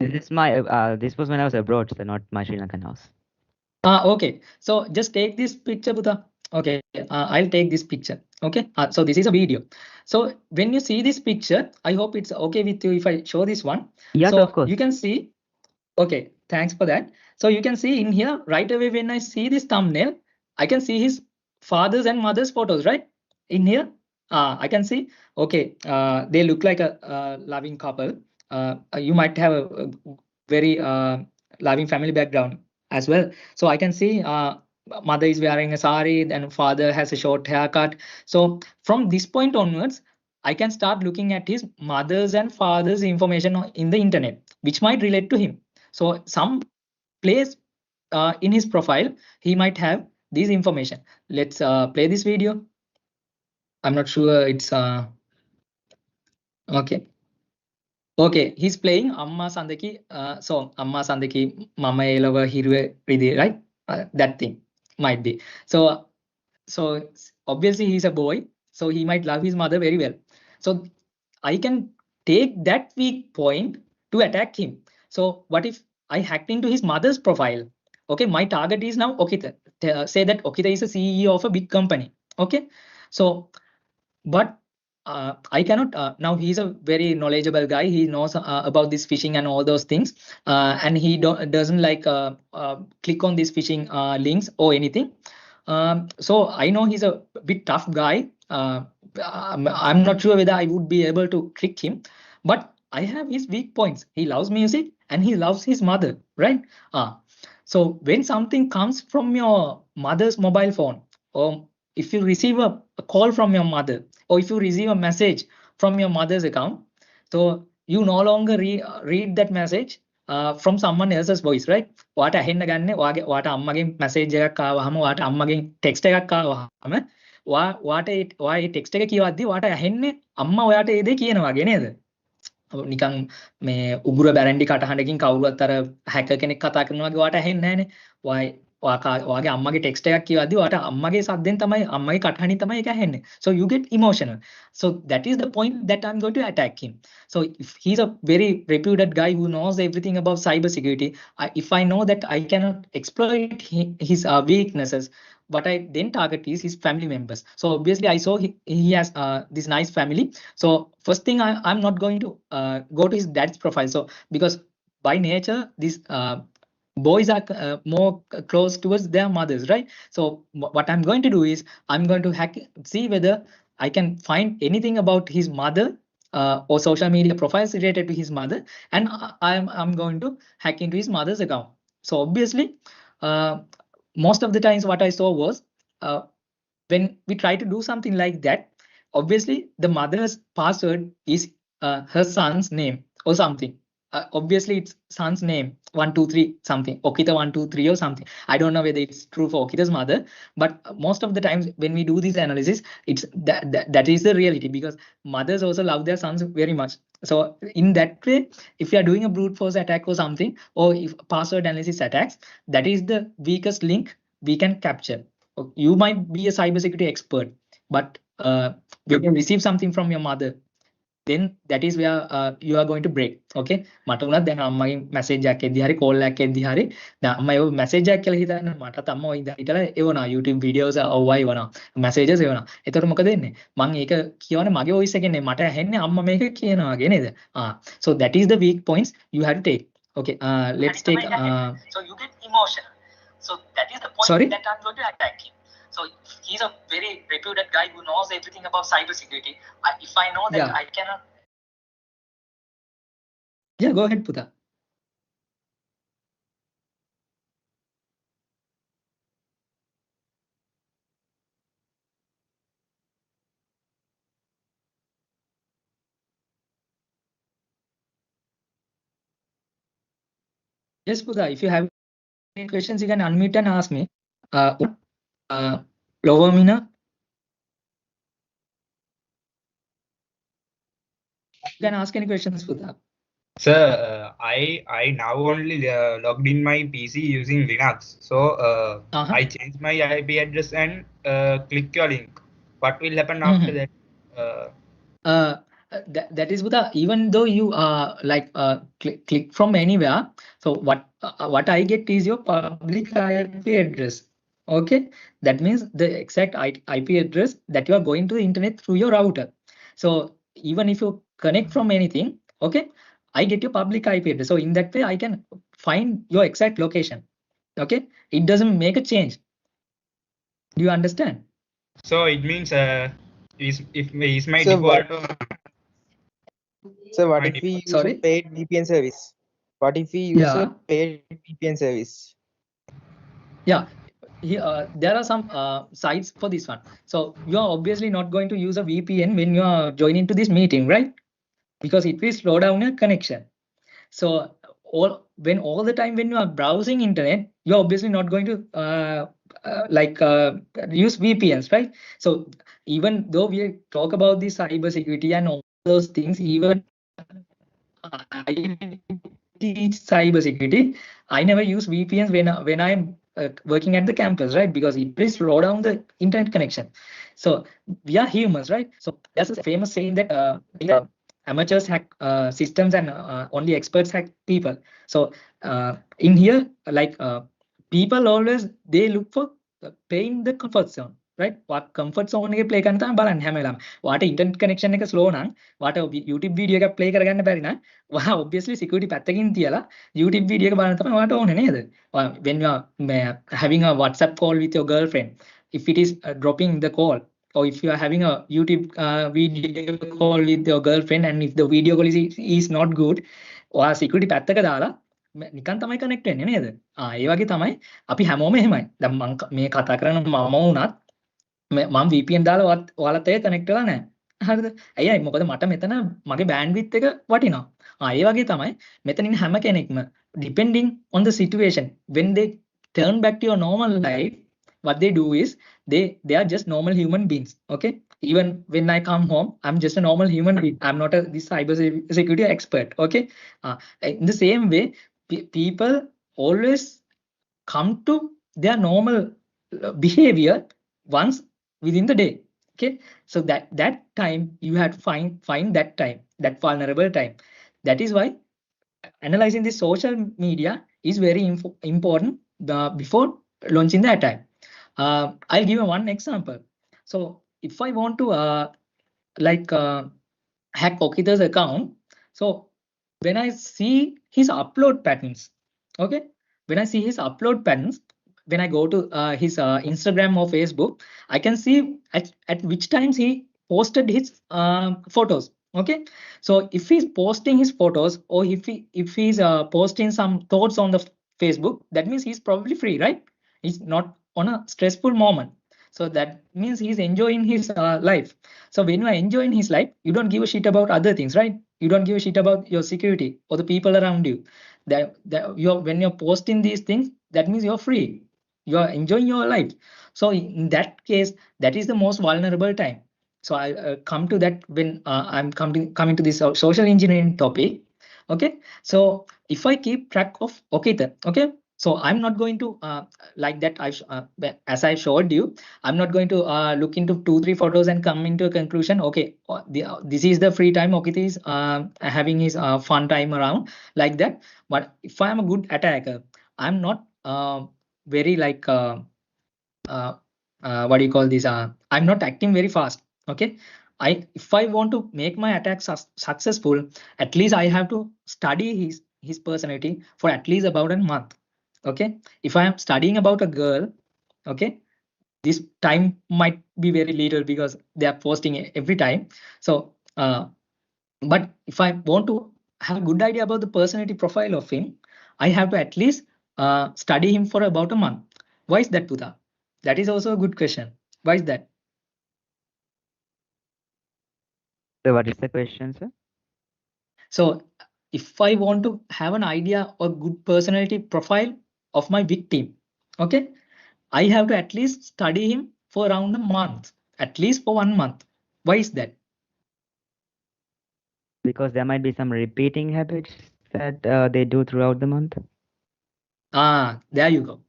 This is my this was when I was abroad, sir, not my Sri Lankan house. Okay, so just take this picture, Buddha. Okay, I'll take this picture. Okay, so this is a video. So when you see this picture, I hope it's okay with you if I show this one. Yes, So of course. you can see, okay, thanks for that. So you can see in here right away when I see this thumbnail, I can see his father's and mother's photos, right? In here, I can see, okay, they look like a loving couple. You might have a very loving family background as well. So I can see mother is wearing a sari and father has a short haircut. So from this point onwards, I can start looking at his mother's and father's information in the internet, which might relate to him. So some place in his profile, he might have this information. Let's play this video. I'm not sure it's okay. Okay, he's playing Amma Sandaki song. Amma Sandaki Mama Elava Hirwe Ridi, right? That thing might be. So obviously he's a boy, so he might love his mother very well. So I can take that weak point to attack him. So what if I hacked into his mother's profile? Okay, my target is now Okita. Say that Okita is a CEO of a big company. Okay, so but I cannot. Now he's a very knowledgeable guy. He knows about this phishing and all those things, and he doesn't like click on these phishing links or anything. So I know he's a bit tough guy. I'm not sure whether I would be able to trick him, but I have his weak points. He loves music and he loves his mother, right? So when something comes from your mother's mobile phone, or if you receive a call from your mother, or if you receive a message from your mother's account, so you no longer read that message from someone else's voice, right? වාට ඇහෙන්න ගන්න වාට අම්මගෙන් message එකක් ආවහම වාට අම්මගෙන් text එකක් ආවහම වාට ඒ text එක කියවද්දි වාට ඇහෙන්නේ අම්මා ඔයාට ඒ දේ කියන වගේ නේද? නිකන් මේ උගුර බැරන්ඩි කටහඬකින් කවුරුවත් අර හැකර් කෙනෙක් කතා කරනවා වගේ වාට ඇහෙන්නේ නැහනේ. ඔයාගේ අම්මගේ ටෙක්ස්ට් එකක් කියවද්දි වාට අම්මගේ සද්දෙන් තමයි අම්මගේ කටහඬින් තමයි ඒක ඇහෙන්නේ. So you get emotional. So that is the point that I'm going to attack him. So if he's a very reputed guy who knows everything about cybersecurity, if I know that I cannot exploit his weaknesses, what I then target is his family members. So obviously I saw he has this nice family. So first thing I'm not going to go to his dad's profile. So because by nature this boys are more close towards their mothers, right? So what I'm going to do is I'm going to see whether I can find anything about his mother or social media profiles related to his mother, and I'm going to hack into his mother's account. So obviously most of the times what I saw was when we try to do something like that, obviously the mother's password is her son's name or something. Obviously it's son's name 123 something, Okita 123 or something. I don't know whether it's true for Okita's mother, but most of the times when we do this analysis, it's that is the reality, because mothers also love their sons very much. So in that way, if you are doing a brute force attack or something, or if password analysis attacks, that is the weakest link we can capture. You might be a cybersecurity expert, but when you receive something from your mother, then that is where you are going to break. Okay, මට උනත් දැන් අම්මගේ message එකක් එද්දි හරි call එකක් එද්දි හරි දැන් අම්මා ඒව message එකක් කියලා හිතන්න මටත් අම්මා ඔය හිටලා එවනවා YouTube videos ඔව්වා එවනවා messages එවනවා. එතකොට මොකද වෙන්නේ? මම ඒක කියවනේ මගේ voice එකෙන් නේ මට ඇහෙන්නේ අම්මා මේක කියනවා වගේ නේද? So that is the weak points you have to take. Okay, let's take so you get emotional. So that is the point that I'm going to attack him. So he's a very reputed guy who knows everything about cybersecurity. If I know that I cannot. Yeah, go ahead, Pudha. Yes, Pudha, if you have any questions, you can unmute and ask me. Lovamina, you can ask any questions, Pudha. Sir, I now only logged in my PC using Linux. So I changed my IP address and click your link. What will happen after that? That is Buddha. Even though you click from anywhere, so what I get is your public IP address. Okay, that means the exact IP address that you are going to the internet through your router. So even if you connect from anything, okay, I get your public IP address. So in that way, I can find your exact location. Okay, it doesn't make a change. Do you understand? So it means is my default. So what if we use a paid VPN service? What if we use a paid VPN service? Yeah. There are some sites for this one. So you are obviously not going to use a VPN when you are joining to this meeting, right? Because it will slow down your connection. So all the time when you are browsing internet, you're obviously not going to use VPNs, right? So even though we talk about the cybersecurity and all those things, even I teach cybersecurity, I never use VPNs when I'm working at the campus, right? Because it will slow down the internet connection. So we are humans, right? So there's a famous saying that amateurs hack systems and only experts hack people. So in here, people always they look for playing the comfort zone, right? What comfort zone එක play කරන්න තමයි බලන්නේ හැම වෙලාවෙම. වාට internet connection එක slow නම් වාට YouTube video එකක් play කරගන්න බැරි නම් වා obviously security පැත්තකින් තියලා YouTube video එක බලන්න තමයි වාට ඕනේ නේද? When you are having a WhatsApp call with your girlfriend, if it is dropping the call, or if you are having a YouTube video call with your girlfriend and if the video call is not good, or security පැත්තක දාලා නිකන් තමයි connect වෙන්නේ නේද? ඒ වගේ තමයි අපි හැමෝම එහෙමයි. දැන් මම මේ කතා කරන මම වුණත් මම VPN දාලා ඔයාලත් එක්ක කනෙක්ට් වෙලා නැහැ. හරිද? ඇයි මොකද මට මෙතන මගේ bandwidth එක වටිනවා. ඒ වගේ තමයි මෙතනින් හැම කෙනෙක්ම depending on the situation when they turn back to your normal life, what they do is they are just normal human beings. Okay, even when I come home, I'm just a normal human being. I'm not this cyber security expert. Okay, in the same way, people always come to their normal behavior once within the day. Okay, so that time you have to find that time, that vulnerable time. That is why analyzing the social media is very important before launching the attack. I'll give you one example. So if I want to hack 𝚐𝚑𝚏's account, so when I see his upload patterns, okay, when I see his upload patterns, when I go to his Instagram or Facebook, I can see at which times he posted his photos. Okay, so if he's posting his photos, or if he's posting some thoughts on the Facebook, that means he's probably free, right? He's not on a stressful moment, so that means he's enjoying his life. So when you are enjoying his life, you don't give a shit about other things, right? You don't give a shit about your security or the people around you. When you're posting these things, that means you're free, you are enjoying your life. So in that case, that is the most vulnerable time. So I come to that when I'm coming to this social engineering topic. Okay, so if I keep track of 𝚐𝚑, okay, so I'm not going to like that as I showed you, I'm not going to look into 2-3 photos and come into a conclusion, okay, this is the free time 𝚐𝚑 is having his fun time around, like that. But if I am a good attacker, I'm not very like what do you call this, I'm not acting very fast. Okay, if I want to make my attack successful, at least I have to study his personality for at least about a month. Okay, if I am studying about a girl, okay, this time might be very little because they are posting every time. So but if I want to have a good idea about the personality profile of him, I have to at least study him for about a month. Why is that, Pudha? That is also a good question. Why is that? So what is the question, sir? So if I want to have an idea or good personality profile of my victim, okay, I have to at least study him for around a month, at least for 1 month. Why is that? Because there might be some repeating habits that they do throughout the month. There you go.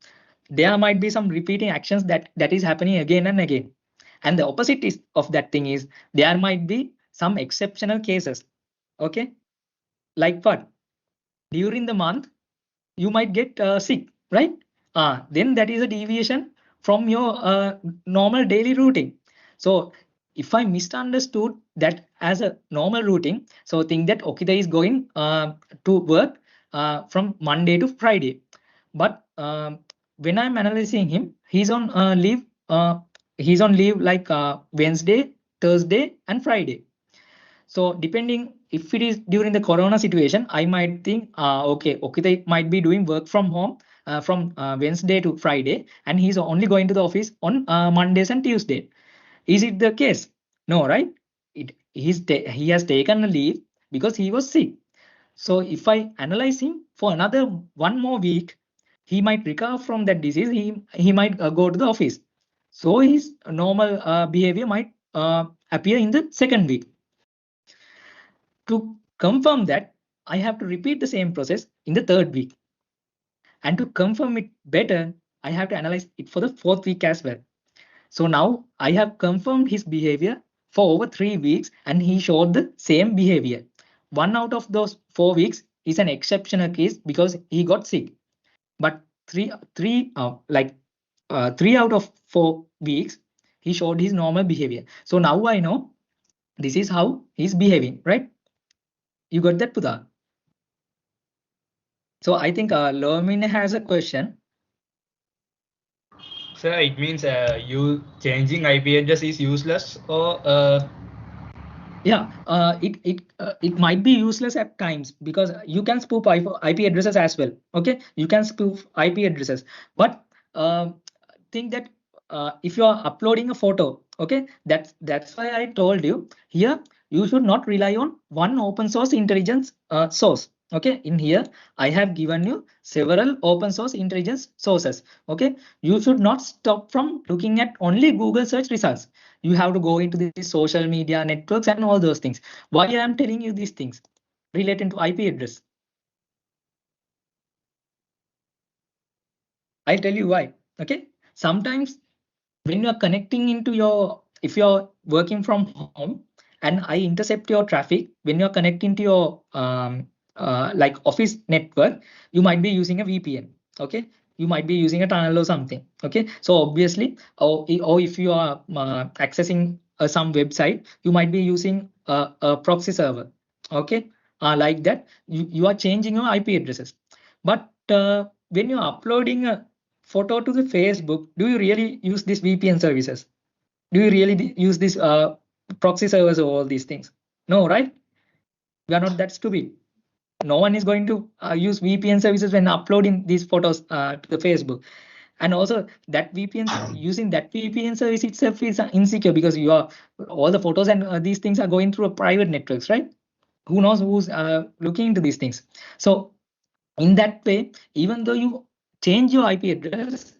There might be some repeating actions that is happening again and again. And the opposite of that thing is there might be some exceptional cases. Okay, like what? During the month, you might get sick, right? Then that is a deviation from your normal daily routine. So if I misunderstood that as a normal routine, so think that 𝚐𝚑 is going to work from Monday to Friday. But when I'm analyzing him, he's on leave. He's on leave like Wednesday, Thursday, and Friday. So depending if it is during the corona situation, I might think, okay, they might be doing work from home from Wednesday to Friday, and he's only going to the office on Mondays and Tuesday. Is it the case? No, right? He has taken a leave because he was sick. So if I analyze him for another 1 more week, he might recover from that disease. He might go to the office. So his normal behavior might appear in the second week. To confirm that, I have to repeat the same process in the third week. And to confirm it better, I have to analyze it for the fourth week as well. So now I have confirmed his behavior for over 3 weeks, and he showed the same behavior. 1 out of those 4 weeks is an exceptional case because he got sick. But 3 out of 4 weeks, he showed his normal behavior. So now I know this is how he's behaving, right? You got that, Pudha? So I think 𝚤𝚋 has a question. Sir, it means you changing IP address is useless, or yeah, it might be useless at times because you can spoof IP addresses as well. Okay, you can spoof IP addresses, but think that if you are uploading a photo, okay, that's why I told you here you should not rely on one open source intelligence source. Okay, in here I have given you several open source intelligence sources. Okay, you should not stop from looking at only Google search results. You have to go into the social media networks and all those things. Why I am telling you these things related to IP address? I'll tell you why. Okay, sometimes when you are connecting into your, if you're working from home and I intercept your traffic, when you're connecting to your like office network, you might be using a VPN. Okay, you might be using a tunnel or something. Okay, so obviously, or if you are accessing some website, you might be using a proxy server. Okay, like that, you are changing your IP addresses. But when you're uploading a photo to the Facebook, do you really use these VPN services? Do you really use this proxy servers or all these things? No, right? We are not that stupid. No one is going to use VPN services when uploading these photos to the Facebook. And also that VPN, using that VPN service itself is insecure because you are, all the photos and these things are going through a private networks, right? Who knows who's looking into these things? So in that way, even though you change your IP address,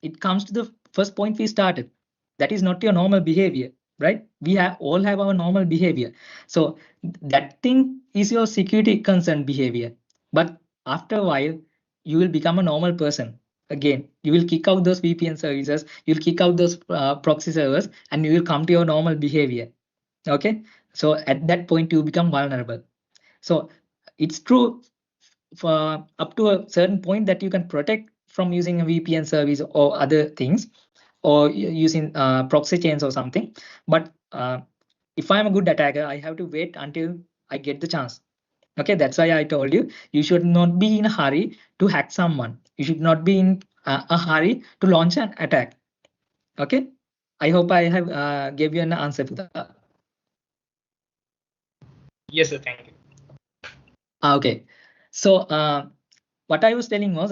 it comes to the first point we started. That is not your normal behavior, right? We all have our normal behavior. So that thing is your security concern behavior. But after a while, you will become a normal person. Again, you will kick out those VPN services, you'll kick out those proxy servers, and you will come to your normal behavior. Okay, so at that point, you become vulnerable. So it's true for up to a certain point that you can protect from using a VPN service or other things, or using proxy chains or something. But if I'm a good attacker, I have to wait until I get the chance. Okay, that's why I told you, you should not be in a hurry to hack someone. You should not be in a hurry to launch an attack. Okay, I hope I have gave you an answer to that. Yes, sir. Thank you. Okay, so what I was telling was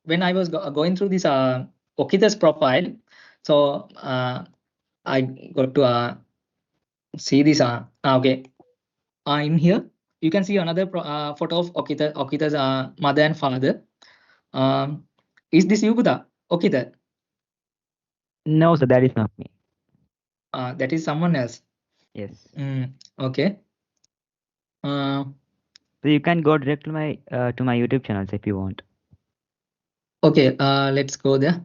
when I was going through this 𝚤𝚌𝚘's profile, so I got to see this. Okay, in here you can see another photo of 𝚤𝚌𝚘's mother and father. Is this you, Buddha? 𝚤𝚌𝚘? No, sir, that is not me. That is someone else. Yes. Okay. So you can go direct to my YouTube channels if you want. Okay, let's go there.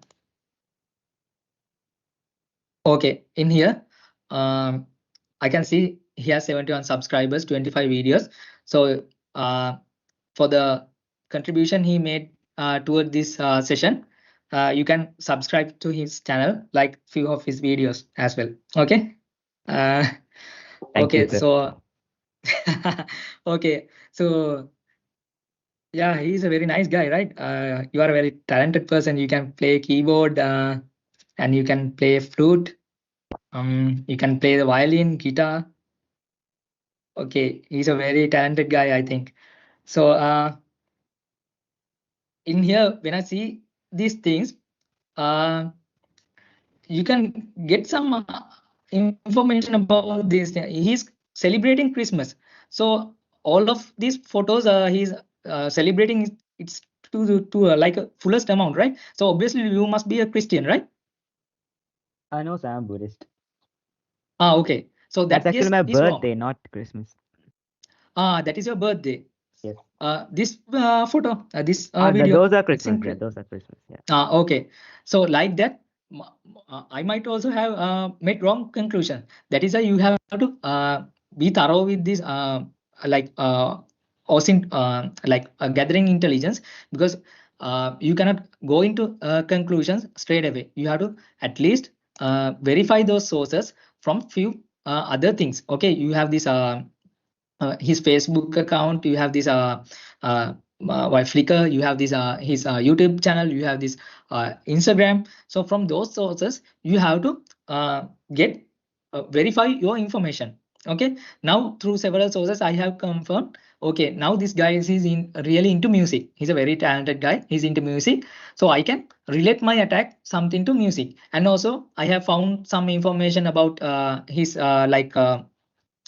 Okay, in here, I can see he has 71 subscribers, 25 videos. So for the contribution he made toward this session, you can subscribe to his channel, like few of his videos as well. Okay. Thank okay, you, sir. so okay, so yeah, he's a very nice guy, right? You are a very talented person. You can play keyboard and you can play flute. You can play the violin, guitar. Okay, he's a very talented guy, I think. So in here, when I see these things, you can get some information about this. He's celebrating Christmas. So all of these photos, he's celebrating it's to like a fullest amount, right? So obviously you must be a Christian, right? I know, sir, I'm Buddhist. Okay. So that's actually my birthday, wrong. not Christmas. That is your birthday. Yes. This photo, this video. Those are Christmas. Yeah, those are Christmas. Yeah. Okay. So like that, I might also have made wrong conclusion. That is why you have to be thorough with this like gathering intelligence, because you cannot go into conclusions straight away. You have to at least verify those sources from few other things. Okay, you have this his Facebook account, you have this Flickr, you have this his YouTube channel, you have this Instagram. So from those sources, you have to verify your information. Okay, now through several sources, I have confirmed okay, now this guy is really into music. He's a very talented guy. He's into music. So I can relate my attack something to music. And also I have found some information about his mother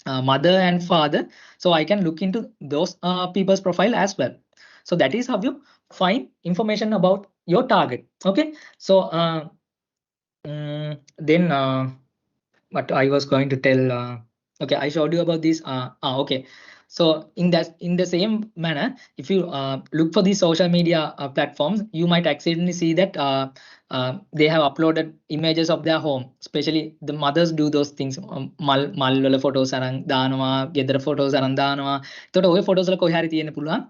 and father. So I can look into those people's profile as well. So that is how you find information about your target. Okay. So then what I was going to tell. Okay, I showed you about this. Okay. So in the same manner, if you look for these social media platforms, you might accidentally see that they have uploaded images of their home. Especially the mothers do those things. Mal වල photos අරන් දානවා, ගෙදර photos අරන් දානවා. එතකොට ওই photos වල කොහේ හරි තියෙන්න පුළුවන්.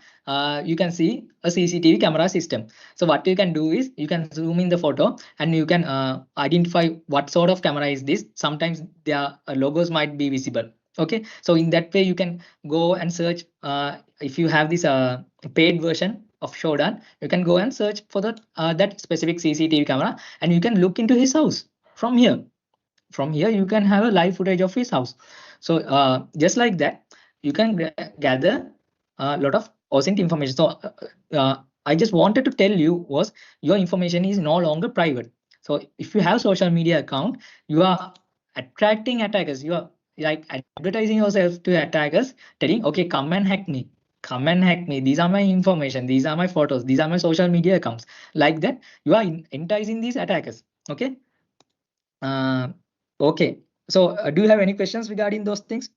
You can see a CCTV camera system. So what you can do is you can zoom in the photo and you can identify what sort of camera is this. Sometimes their logos might be visible. Okay, so in that way you can go and search. If you have this paid version of Shodan, you can go and search for that specific CCTV camera, and you can look into his house from here. From here you can have a live footage of his house. So just like that, you can gather a lot of authentic information. So I just wanted to tell you was your information is no longer private. So if you have social media account, you are attracting attackers. You are like advertising yourself to attackers, telling, okay, come and hack me. Come and hack me. These are my information. These are my photos. These are my social media accounts. Like that, you are enticing these attackers. Okay. Okay. So do you have any questions regarding those things?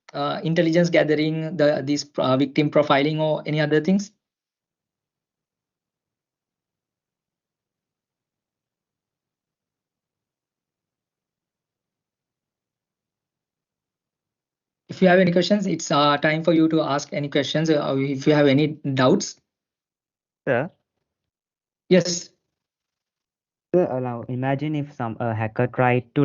Intelligence gathering, this victim profiling, or any other things? If you have any questions, it's time for you to ask any questions. If you have any doubts. Sir? Yes. Sir, now imagine if some hacker tried to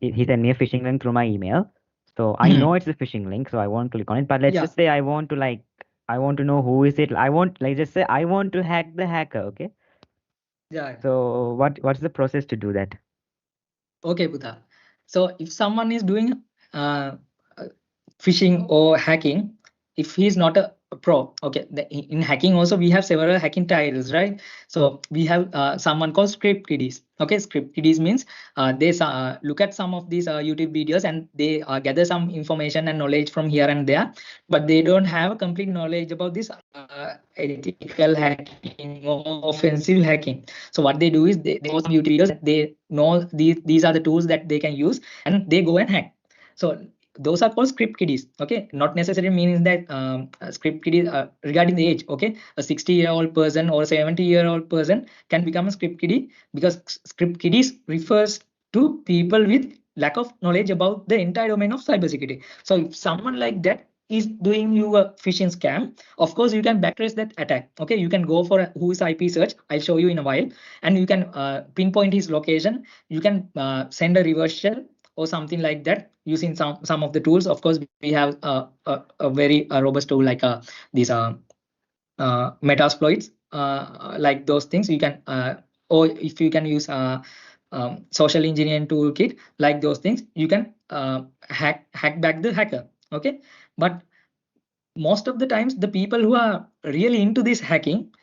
he sent me a phishing link through my email. So I know it's a phishing link, so I won't click on it. But let's just say I want to know who is it. I want to hack the hacker, okay? Yeah. So what's the process to do that? Okay, Buddha. So if someone is doing phishing or hacking, if he is not a pro, okay, in hacking also we have several hacking titles, right? So we have someone called script kiddies. Okay, script kiddies means they look at some of these YouTube videos and they gather some information and knowledge from here and there, but they don't have a complete knowledge about this ethical hacking or offensive hacking. So what they do is they watch some YouTube videos, they know these are the tools that they can use, and they go and hack. So those are called script kiddies. Okay, not necessarily means that script kiddies regarding the age. Okay, a 60-year-old person or 70-year-old person can become a script kiddie, because script kiddies refers to people with lack of knowledge about the entire domain of cybersecurity. So if someone like that is doing you a phishing scam, of course you can backtrace that attack. Okay, you can go for who is IP search. I'll show you in a while, and you can pinpoint his location. You can send a reverse shell or something like that using some of the tools. Of course, we have a very robust tool like these Metasploits, like those things. You can or if you can use social engineering toolkit, like those things, you can hack back the hacker. Okay, but most of the times the people who are really into this hacking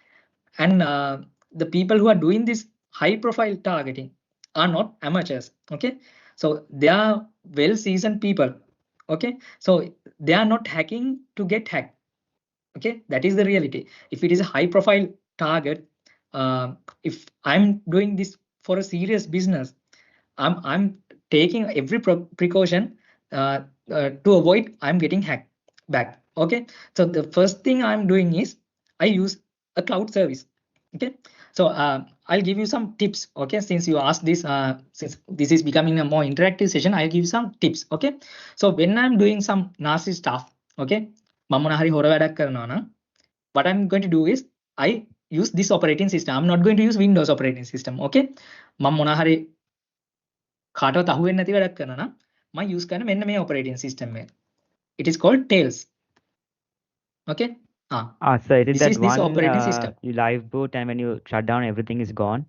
and the people who are doing this high profile targeting are not amateurs. Okay, so they are well seasoned people. Okay, so they are not hacking to get hacked. Okay, that is the reality. If it is a high profile target, if I'm doing this for a serious business, I'm taking every precaution to avoid I'm getting hacked back. Okay, so the first thing I'm doing is I use a cloud service. Okay, so I'll give you some tips. Okay, since you asked this, since this is becoming a more interactive session, I'll give you some tips. Okay, so when I'm doing some nasty stuff, okay, what I'm going to do is I use this operating system. I'm not going to use Windows operating system. Okay, කාටවත් අහුවෙන්නේ නැති වැඩක් කරනවා නම් මම use කරන මෙන්න මේ operating system එක. It is called Tails. Okay. So it is that this one operating system. You live boot, and when you shut down, everything is gone.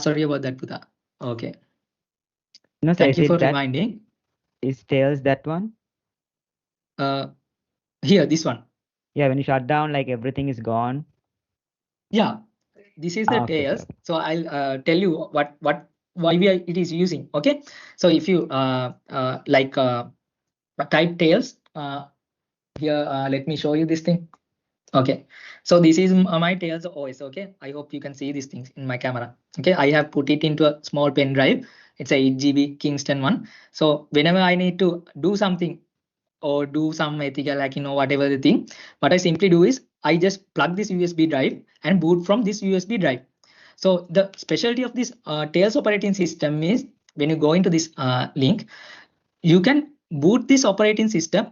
Sorry about that, Putha. Okay. No, sir, thank you for reminding. Is Tails that one? Here, this one. Yeah, when you shut down, like everything is gone. Yeah, this is the Okay, tails. sir. So I'll tell you why it is using. Okay, so if you type tails here, let me show you this thing. Okay, so this is my tails OS. Okay, I hope you can see these things in my camera. Okay, I have put it into a small pen drive. It's a 8 GB Kingston one. So whenever I need to do something or do some ethical hacking or whatever the thing, what I simply do is I just plug this USB drive and boot from this USB drive. So the specialty of this Tails operating system is when you go into this link, you can boot this operating system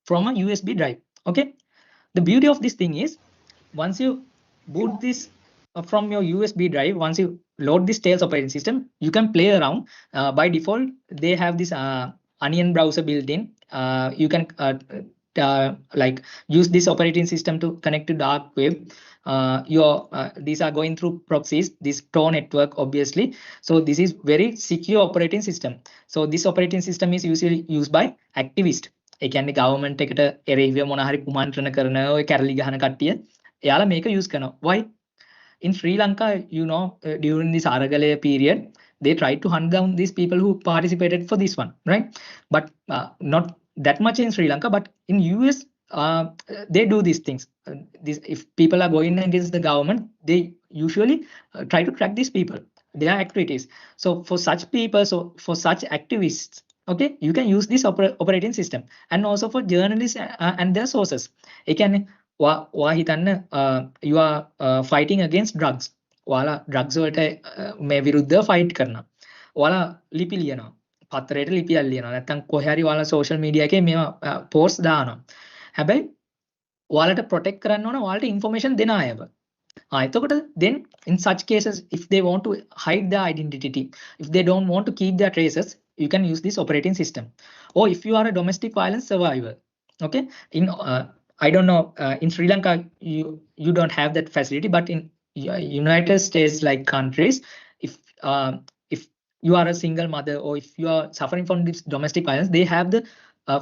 from a USB drive. Okay, the beauty of this thing is once you boot this from your USB drive, once you load this Tails operating system, you can play around. By default, they have this Onion browser built in. You can like use this operating system to connect to dark web. These are going through proxies, this Tor network, obviously. So this is very secure operating system. So this operating system is usually used by activists. ඒ කියන්නේ government එකට එරෙහිව මොන හරි කුමන්ත්‍රණ කරන ඔය කැරලි ගහන කට්ටිය එයාලා මේක use කරනවා. Why? In Sri Lanka, during this Aragalaya period, they tried to hunt down these people who participated for this one, right? But not that much in Sri Lanka, but in US, they do these things. If people are going against the government, they usually try to track these people, their activities. So for such people, so for such activists, okay, you can use this operating system, and also for journalists and their sources. ඒ කියන්නේ ඔයා හිතන්න you are fighting against drugs. ඔයාලා drugs වලට මේ විරුද්ධව fight කරනවා. ඔයාලා ලිපි ලියනවා. පත්තරයට ලිපියක් ලියනවා. නැත්නම් කොහේ හරි ඔයාලා social media එකේ මේවා post දානවා. හැබැයි ඔයාලට protect කරන්න ඕන ඔයාලට information දෙන අයව. එතකොට then in such cases, if they want to hide their identity, if they don't want to keep their traces, you can use this operating system. Or if you are a domestic violence survivor, okay, I don't know, in Sri Lanka you don't have that facility, but in United States like countries, if you are a single mother or if you are suffering from this domestic violence, they have the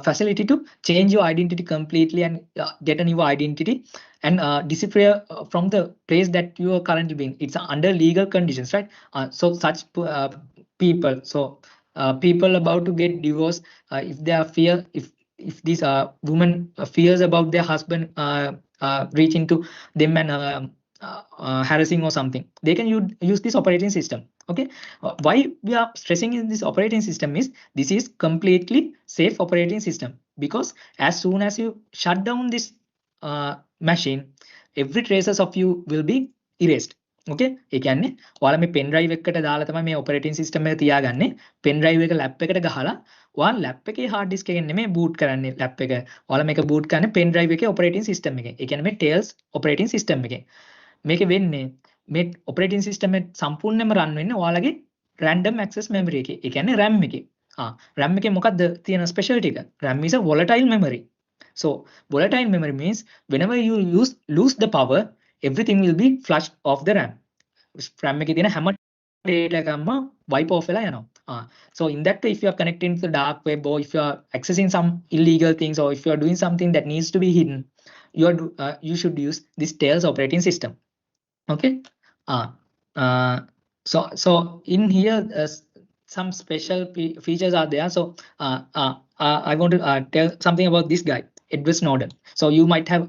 facility to change your identity completely and get a new identity and disappear from the place that you are currently being. It's under legal conditions, right? So such people, people about to get divorced, if they are if these women fears about their husband reaching to them and harassing or something, they can use this operating system. Okay, why we are stressing in this operating system is this is completely safe operating system, because as soon as you shut down this machine, every traces of you will be erased. Okay, ඒ කියන්නේ ඔයාලා මේ pen drive එකකට දාලා තමයි මේ operating system එක තියාගන්නේ. pen drive එක lap එකට ගහලා ඔයාලා lap එකේ hard disk එකෙන් නෙමෙයි boot කරන්නේ lap එක. ඔයාලා මේක boot කරන්නේ pen drive එකේ operating system එකෙන්. ඒ කියන්නේ මේ Tails operating system එකෙන්. මේක වෙන්නේ මේ operating system එක සම්පූර්ණයෙන්ම run වෙන්නේ ඔයාලගේ random access memory එකේ. ඒ කියන්නේ RAM එකේ. RAM එකේ මොකක්ද තියෙන specialty එක? RAM is a volatile memory. So volatile memory means whenever you lose the power, everything will be flushed off the RAM. RAM එකේ තියෙන හැම data එකක්ම wipe off වෙලා යනවා. So in that way, if you are connecting to the dark web, or if you are accessing some illegal things, or if you are doing something that needs to be hidden, you should use this Tails operating system. Okay. So in here some special features are there. So I want to tell something about this guy, Edward Snowden. So you might have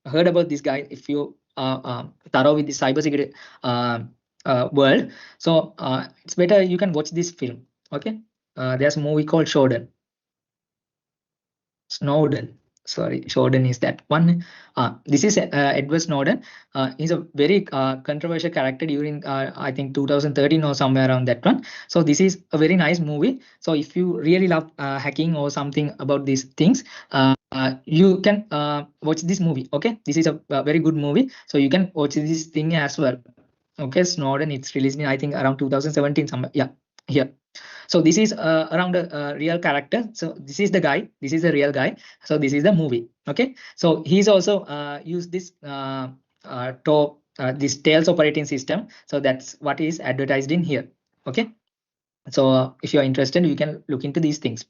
heard about this guy if you are thorough with the cybersecurity world. So it's better you can watch this film. Okay, there's a movie called Snowden. Sorry, Snowden is that one. This is Edward Snowden. He's a very controversial character during I think 2013 or somewhere around that one. So this is a very nice movie. So if you really love hacking or something about these things, you can watch this movie. Okay, this is a very good movie. So you can watch this thing as well. Okay, Snowden. It's released in I think around 2017 somewhere. Yeah, here. So this is around a real character. So this is the guy. This is a real guy. So this is the movie. Okay. So he's also used this this Tails operating system. So that's what is advertised in here. Okay. So if you are interested, you can look into these things.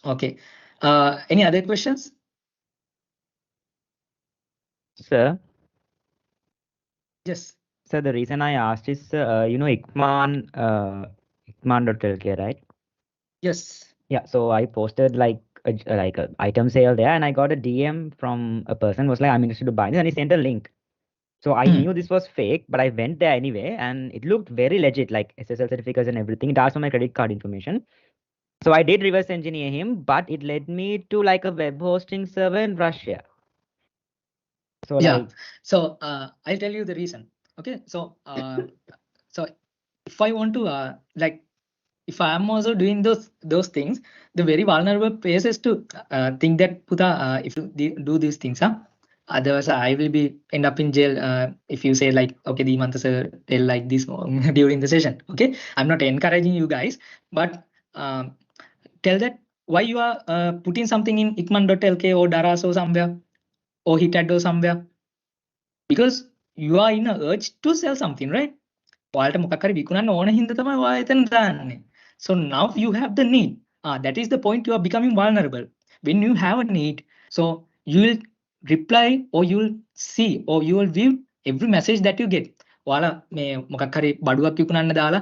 Okay. Any other questions? Sir? Yes. Sir, the reason I asked is, 𝚖𝚗𝚋𝚗𝚎, right? Yes. Yeah, so I posted like a item sale there, and I got a DM from a person who was like, I'm interested to buy this, and he sent a link. So I knew this was fake, but I went there anyway, and it looked very legit, like SSL certificates and everything. It asked for my credit card information. So I did reverse engineer him, but it led me to like a web hosting server in Russia. So yeah. like, so I'll tell you the reason. Okay. So so if I want to like, if I am also doing those things, the very vulnerable places to think that Puta, if you do these things, otherwise I will be end up in jail. If you say like, okay, the 𝚘𝚌 sir tell like this during the session. Okay, I'm not encouraging you guys, but tell that why you are putting something in 𝚖𝚗𝚋 or Daras or somewhere or HitAd or somewhere, because you are in a urge to sell something, right? ඔයාලට මොකක් හරි විකුණන්න ඕන හින්දා තමයි ඔයා එතන දාන්නේ. So now you have the need. That is the point you are becoming vulnerable. When you have a need, so you will reply or you will see or you will view every message that you get. ඔයාලා මේ මොකක් හරි බඩුවක් විකුණන්න දාලා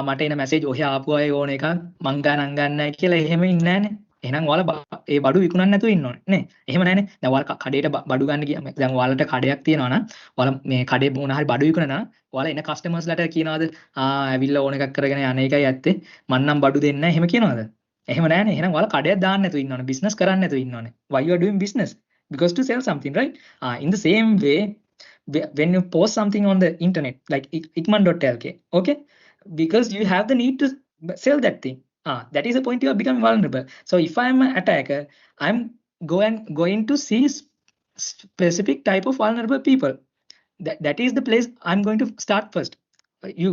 මට එන message ඔහේ ආපු අය ඕන එකක් මං ගණන් ගන්නයි කියලා එහෙම ඉන්නේ නැහනේ. එහෙනම් ඔයාලා ඒ බඩු විකුණන්න නැතුව ඉන්න ඕනේ නේ. එහෙම නැහනේ. දැන් ඔයාලා කඩේට බඩු ගන්න ගියා. දැන් ඔයාලට කඩයක් තියෙනවා නම් ඔයාලා මේ කඩේ මොන හරි බඩු විකුණනවා. ඔයාලා එන කස්ටමර්ස්ලාට කියනවාද ඇවිල්ලා ඕන එකක් කරගෙන යන එකයි ඇත්තේ මං නම් බඩු දෙන්නේ නැහැ එහෙම කියනවාද? එහෙම නැහනේ. එහෙනම් ඔයාලා කඩයක් දාන්න නැතුව ඉන්න ඕනේ. බිස්නස් කරන්න නැතුව ඉන්න ඕනේ. Why you are doing business? Because to sell something, right? In the same way, when you post something on the internet like 𝚖𝚗𝚋𝚗𝚋, okay, because you have the need to sell that thing. That is the point you are becoming vulnerable. So if I am an attacker, I'm going to see specific type of vulnerable people. That is the place I'm going to start first. You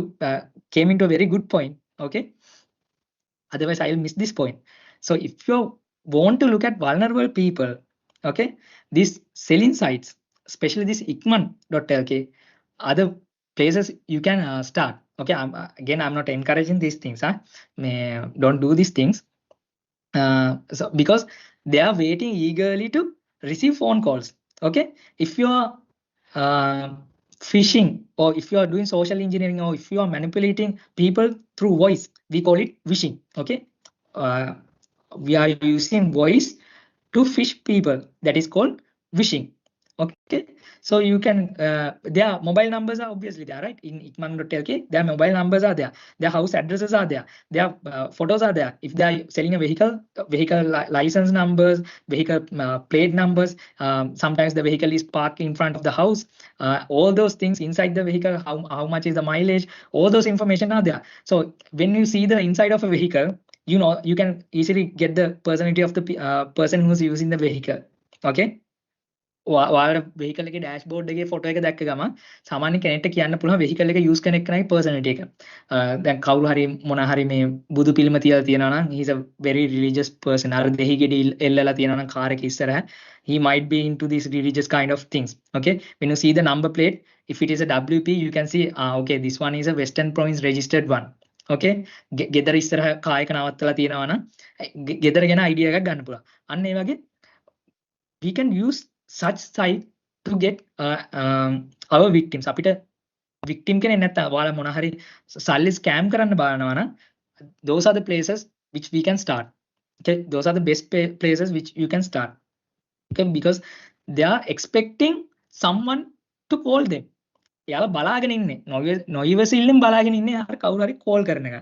came into a very good point. Okay, otherwise I'll miss this point. So if you want to look at vulnerable people, okay, these selling sites, especially this 𝚖𝚗𝚋, other places you can start. Okay, I'm not encouraging these things. Don't do these things. So because they are waiting eagerly to receive phone calls. Okay, if you are phishing, or if you are doing social engineering, or if you are manipulating people through voice, we call it phishing. Okay, we are using voice to fish people. That is called phishing. Okay, so you can their mobile numbers are obviously there, right? In 𝚖𝚗𝚋𝚗, their mobile numbers are there, their house addresses are there, their photos are there. If they are selling a vehicle license numbers, vehicle plate numbers, sometimes the vehicle is parked in front of the house, all those things inside the vehicle, how much is the mileage, all those information are there. So when you see the inside of a vehicle, you know, you can easily get the personality of the person who's using the vehicle. Okay, ඔයාලා vehicle එකේ dashboard එකේ photo එක දැක්ක ගමන් සාමාන්‍ය කෙනෙක්ට කියන්න පුළුවන් vehicle එක use කරන එකයි personality එක. දැන් කවුරු හරි මොන හරි මේ බුදු පිළිම තියලා තියෙනවා නම් he is a very religious person. අර දෙහි ගෙඩි එල්ලලා තියෙනවා නම් කාර් එකේ ඉස්සරහ, he might be into these religious kind of things. Okay, when you see the number plate, if it is a WP, you can see okay, this one is a Western Province registered one. Okay, ගෙදර ඉස්සරහ car එක නවත්තලා තියෙනවා නම් ගෙදර ගැන idea එකක් ගන්න පුළුවන්. අන්න ඒ වගේ we can use such site to get our victims. අපිට victim කෙනෙක් නැත්තම් ඔයාලා මොන හරි සල්ලි scam කරන්න බලනවා නම් those are the places which we can start. Okay, those are the best places which you can start. Okay, because they are expecting someone to call them. එයාලා බලාගෙන ඉන්නේ නොයිවසිල්ලෙන් බලාගෙන ඉන්නේ අර කවුරු හරි කෝල් කරන එක.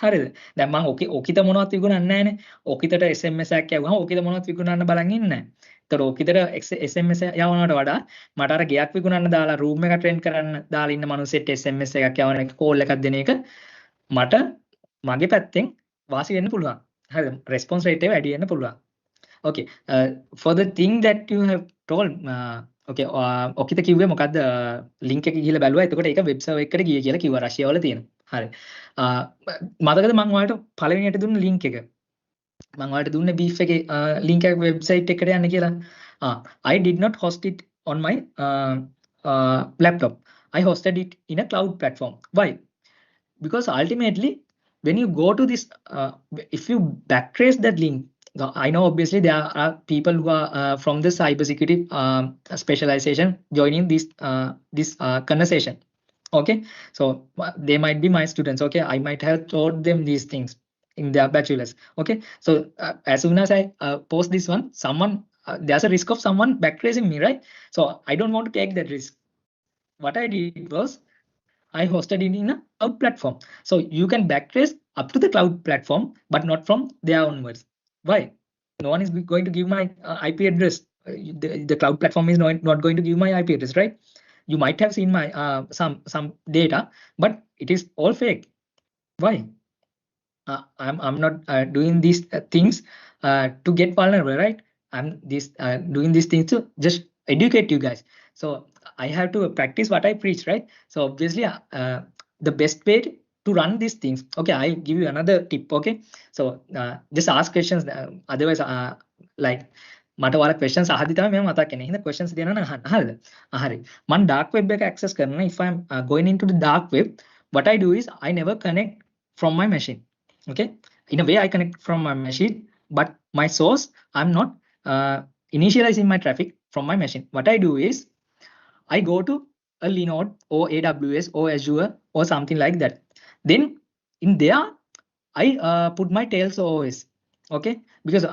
හරිද? දැන් මම ඔකිත මොනවත් විකුණන්නේ නැහැනේ. ඔකිතට SMS එකක් යවුවම ඔකිත මොනවත් විකුණන්න බලන් ඉන්නේ නැහැ. ඒතර ඔකිතට SMS යවනවට වඩා මට අර ගෙයක් විකුණන්න දාලා රූම් එක ට්‍රෙන්ඩ් කරන්න දාලා ඉන්න මනුස්සෙට SMS එකක් යවන එක, කෝල් එකක් දෙන එක මට මගේ පැත්තෙන් වාසි වෙන්න පුළුවන්. හරිද? රෙස්පොන්ස් රේට් එක වැඩි වෙන්න පුළුවන්. Okay, for the thing that you have told, okay, ඔකිත කිව්වේ මොකද්ද? link එක ගිහලා බැලුවා. එතකොට ඒක වෙබ් සර්වර් එකකට ගියේ කියලා කිව්වා රෂ්‍යාව වල තියෙන. හරි. මතකද මම ඔයාලට පළවෙනියට දුන්න link එක? මම ඔයාලට දුන්නේ beef එකේ link එක website එකට යන්න කියලා. I did not host it on my laptop. I hosted it in a cloud platform. Why? Because ultimately when you go to this, if you backtrace that link, I know obviously there are people who are from the cybersecurity specialization joining this conversation. Okay, so they might be my students. Okay, I might have taught them these things in their bachelors. Okay, so as soon as I post this one, someone there's a risk of someone backtracing me, right? So I don't want to take that risk. What I did was I hosted it in a cloud platform. So you can backtrace up to the cloud platform, but not from there onwards. Why? No one is going to give my IP address. The cloud platform is not going to give my IP address, right? You might have seen my some data, but it is all fake. Why? I'm not doing these things to get vulnerable, right? I'm doing these things to just educate you guys. So I have to practice what I preach, right? So obviously the best way to run these things. Okay, I'll give you another tip. Okay, so just ask questions. Otherwise, like මට ඔයාලා questions අහද්දි තමයි මම මතක් වෙන්නේ. එහෙනම් questions දෙනවා නම් අහන්න. හරිද? හරි. මම dark web එක access කරනවා. If I'm going into the dark web, what I do is I never connect from my machine. Okay, in a way I connect from my machine, but my source I'm not initializing my traffic from my machine. What I do is I go to a Linode or AWS or Azure or something like that. Then in there I put my Tails OS. Okay, because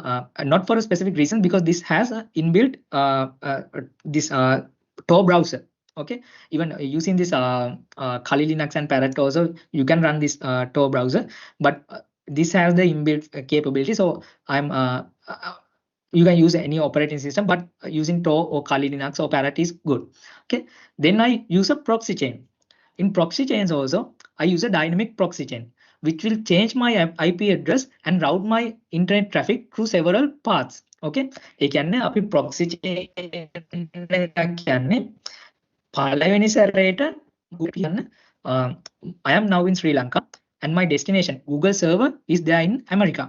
not for a specific reason, because this has a inbuilt this Tor browser. Okay, even using this Kali Linux and Parrot also you can run this Tor browser, but this has the inbuilt capability. So I'm you can use any operating system, but using Tor or Kali Linux or Parrot is good. Okay, then I use a proxy chain. In proxy chains also I use a dynamic proxy chain, which will change my IP address and route my internet traffic through several paths. Okay, ඒ කියන්නේ අපි proxy chain එකක් කියන්නේ පළවෙනි සැරේට කියන්නේ I am now in Sri Lanka and my destination Google server is there in America.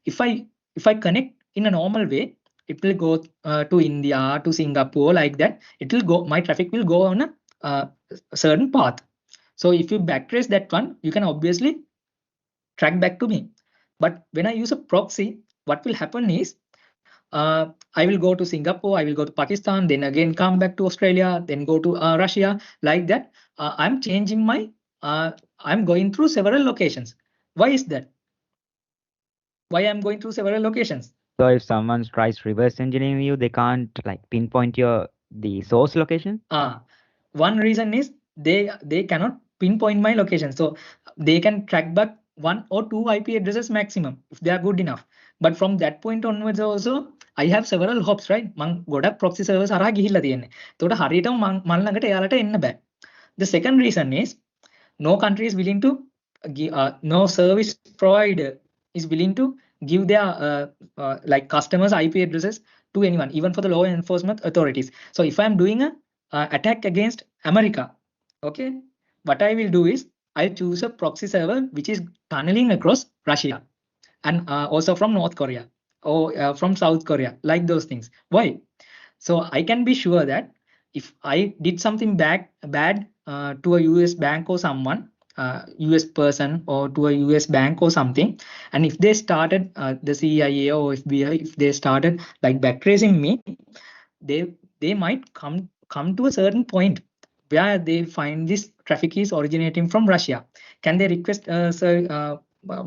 If I connect in a normal way, it will go to India, to Singapore, like that. It will go, my traffic will go on a certain path. So if you backtrace that one, you can obviously track back to me. But when I use a proxy, what will happen is I will go to Singapore, I will go to Pakistan, then again come back to Australia, then go to Russia, like that. I'm changing my I'm going through several locations. Why is that? Why I'm going through several locations? So if someone tries reverse engineering you, they can't like pinpoint the source location? One reason is they cannot pinpoint my location. So they can track back 1 or 2 IP addresses maximum if they are good enough. But from that point onwards also I have several hops, right? මං ගොඩක් proxy servers හරහා ගිහිල්ලා තියෙන්නේ. එතකොට හරියටම මන් ළඟට එයාලට එන්න බෑ. The second reason is no country is willing to give, no service provider is willing to give their like customers IP addresses to anyone, even for the law enforcement authorities. So if I'm doing a attack against America, okay, what I will do is I choose a proxy server which is tunneling across Russia and also from North Korea or from South Korea, like those things. Why? So I can be sure that if I did something bad to a US bank or someone, US person or to a US bank or something, and if they started the CIA or FBI, if they started like backtracing me, they might come to a certain point where they find this traffic is originating from Russia. Can they request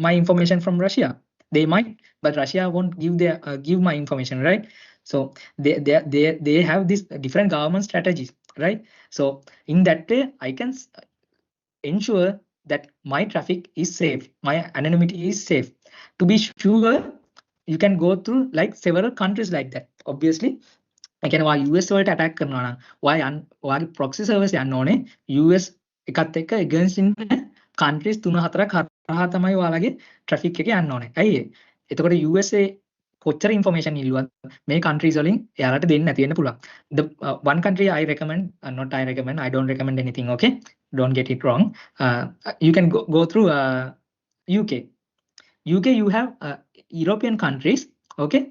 my information from Russia? They might, but Russia won't give my information, right? So they have this different government strategies, right? So in that way I can ensure that my traffic is safe, my anonymity is safe. To be sure, you can go through like several countries like that. Obviously I can US වලට attack කරනවා නම් ඔයාගේ proxy service යන්න ඕනේ US එකත් එක්ක against in countries 3-4ක් හරහා තමයි ඔයාලගේ traffic එක යන්න ඕනේ. ඇයි ඒ? එතකොට USA කොච්චර information ඉල්ලුවත් මේ countries වලින් එයාලට දෙන්න නැති වෙන්න පුළුවන්. The one country I recommend, I don't recommend anything, okay? Don't get it wrong. You can go through UK. You have European countries, okay?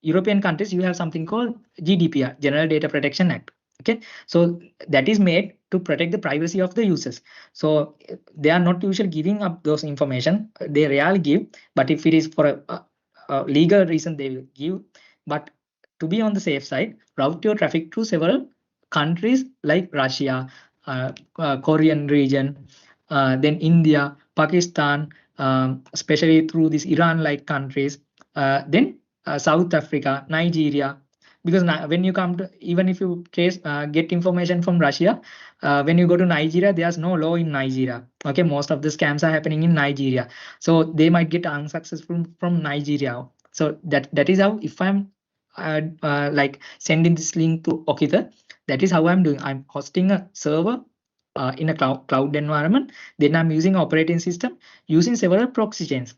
European countries, you have something called GDPR, General Data Protection Act. Okay, so that is made to protect the privacy of the users. So they are not usually giving up those information. They rarely give, but if it is for legal reason they will give, but to be on the safe side, route your traffic to several countries like Russia, Korean region, then India, Pakistan, especially through these Iran-like countries, then South Africa, Nigeria. Because when you come to, even if you get information from Russia, when you go to Nigeria, there's no law in Nigeria. Okay, most of the scams are happening in Nigeria, so they might get unsuccessful from Nigeria. So that is how, if I'm like sending this link to 𝚑𝚘, that is how I'm doing. I'm hosting a server in a cloud environment. Then I'm using operating system using several proxy chains.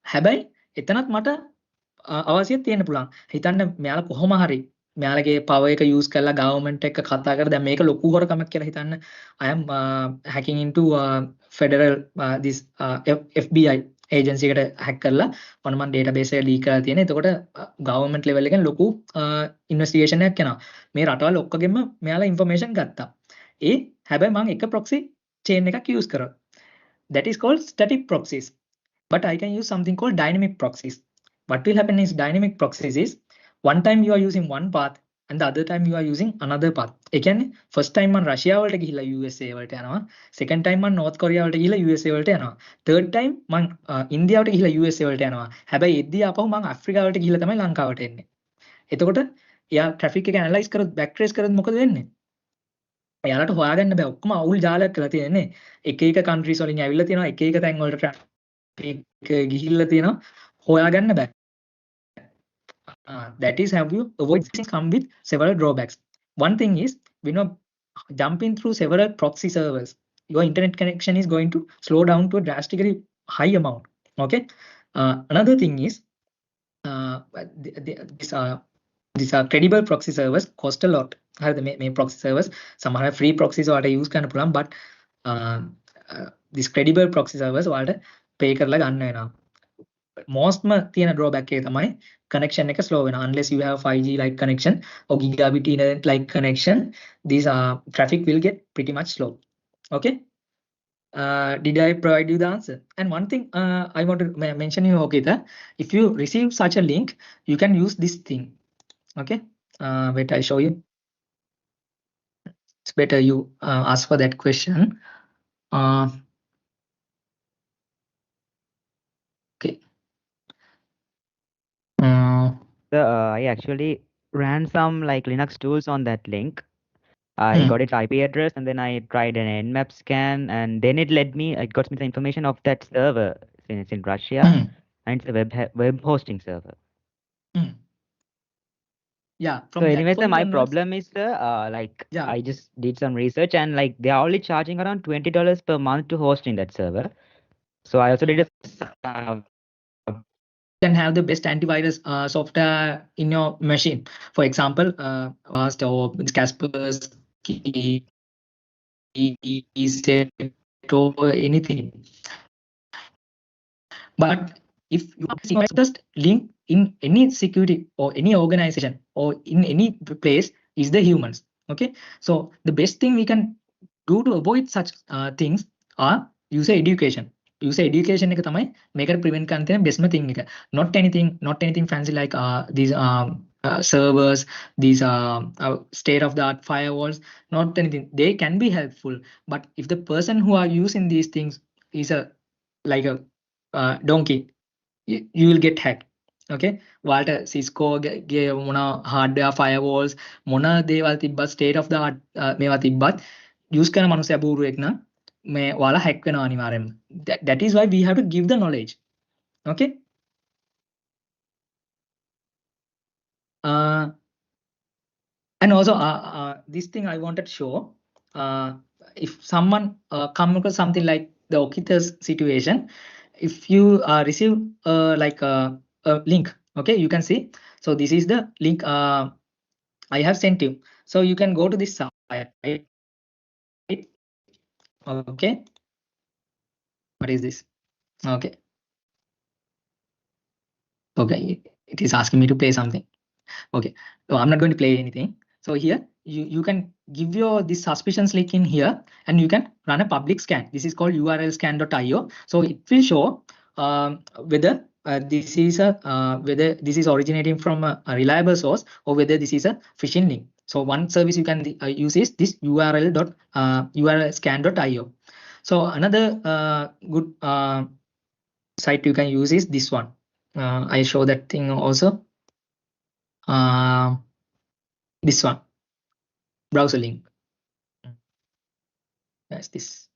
හැබැයි එතනත් මට අවශ්‍යත් තියෙන්න පුළුවන්. හිතන්න මෙයාලා කොහොම හරි මෙයාලගේ power එක යූස් කරලා ගවර්න්මන්ට් එක කතා කරලා දැන් මේක ලොකු හොරකමක් කියලා හිතන්න. I am hacking into federal this FBI agency එකට hack කරලා මම database එක leak කරලා තියෙන. එතකොට government level එකෙන් ලොකු investigation එකක් යනවා. මේ රටවල් ඔක්කොගෙම මෙයාලා information ගත්තා. හැබැයි මම එක proxy chain එකක් use කරා. That is called static proxies. But I can use something called dynamic proxies. What will happen is dynamic proxies is one time you are using one path and the other time you are using another path. Again, first time man Russia වලට ගිහිල්ලා USA වලට යනවා. Second time man North Korea වලට ගිහිල්ලා USA වලට යනවා. Third time man India වලට ගිහිල්ලා USA වලට යනවා. හැබැයි එද්දී ආපහු මම ඇෆ්‍රිකා වලට ගිහිල්ලා තමයි ලංකාවට එන්නේ. එතකොට එයා traffic එක analyze කරොත් back trace කරොත් මොකද වෙන්නේ? එයාලට හොයාගන්න බෑ. ඔක්කොම අවුල් ජාලයක් කරලා තියෙන්නේ. එක එක countries වලින් ඇවිල්ලා තියෙනවා. එක එක තැන් වලට ගිහිල්ලා තියෙනවා. හොයාගන්න බෑ. That is how you avoid this come with several drawbacks. One thing is, when you're jumping through several proxy servers, your internet connection is going to slow down to a drastically high amount. Okay. Another thing is, these are credible proxy servers cost a lot. May proxy servers, some are free proxies or use kind of plan, but these credible proxy servers are pay කරලා ගන්න වෙනවා. Mostම තියෙන drawback එක තමයි connection එක slow වෙනවා. Unless you have 5G like connection or gigabit internet like connection, these traffic will get pretty much slow. Okay. Did I provide you the answer? And one thing I want to mention you, okay, that if you receive such a link, you can use this thing. Okay. Wait, I show you. It's better you ask for that question. Okay. I actually ran some like Linux tools on that link. I got its IP address and then I tried an nmap scan and then it got me the information of that server since it's in Russia and it's a web hosting server. Yeah. So anyways, my problem is I just did some research and like they are only charging around $20 per month to host in that server. So I also did can have the best antivirus software in your machine. For example, Avast or Kaspersky or anything. But if you just link in any security or any organization or in any place is the humans. Okay, so the best thing we can do to avoid such things are user education. User education එක තමයි මේකට prevent කරන්න තියෙන bestම thing එක. Not anything fancy like these servers, these state of the art firewalls, not anything. They can be helpful, but if the person who are using these things is like a donkey, you will get hacked. Okay, Walter Cisco මොන hardware firewalls මොන දේවල් තිබ්බත් state of the art මේවා තිබ්බත් use කරන මනුස්සයා බූරුවෙක් නම් මේ ඔයාලා hack වෙනවා අනිවාර්යෙන්ම. That is why we have to give the knowledge. Okay. And also this thing I wanted to show, if someone come across something like the 𝚑𝚘 situation, if you receive like a link, okay, you can see. So this is the link I have sent you. So you can go to this site, right? Okay. What is this? Okay. Okay, it is asking me to play something. Okay, so I'm not going to play anything. So here you can give your this suspicions link in here and you can run a public scan. This is called urlscan.io. So it will show whether this is a whether this is originating from a reliable source or whether this is a phishing link. So one service you can use is this urlscan.io. So another good site you can use is this one. I show that thing also. This one, browser link. That's this.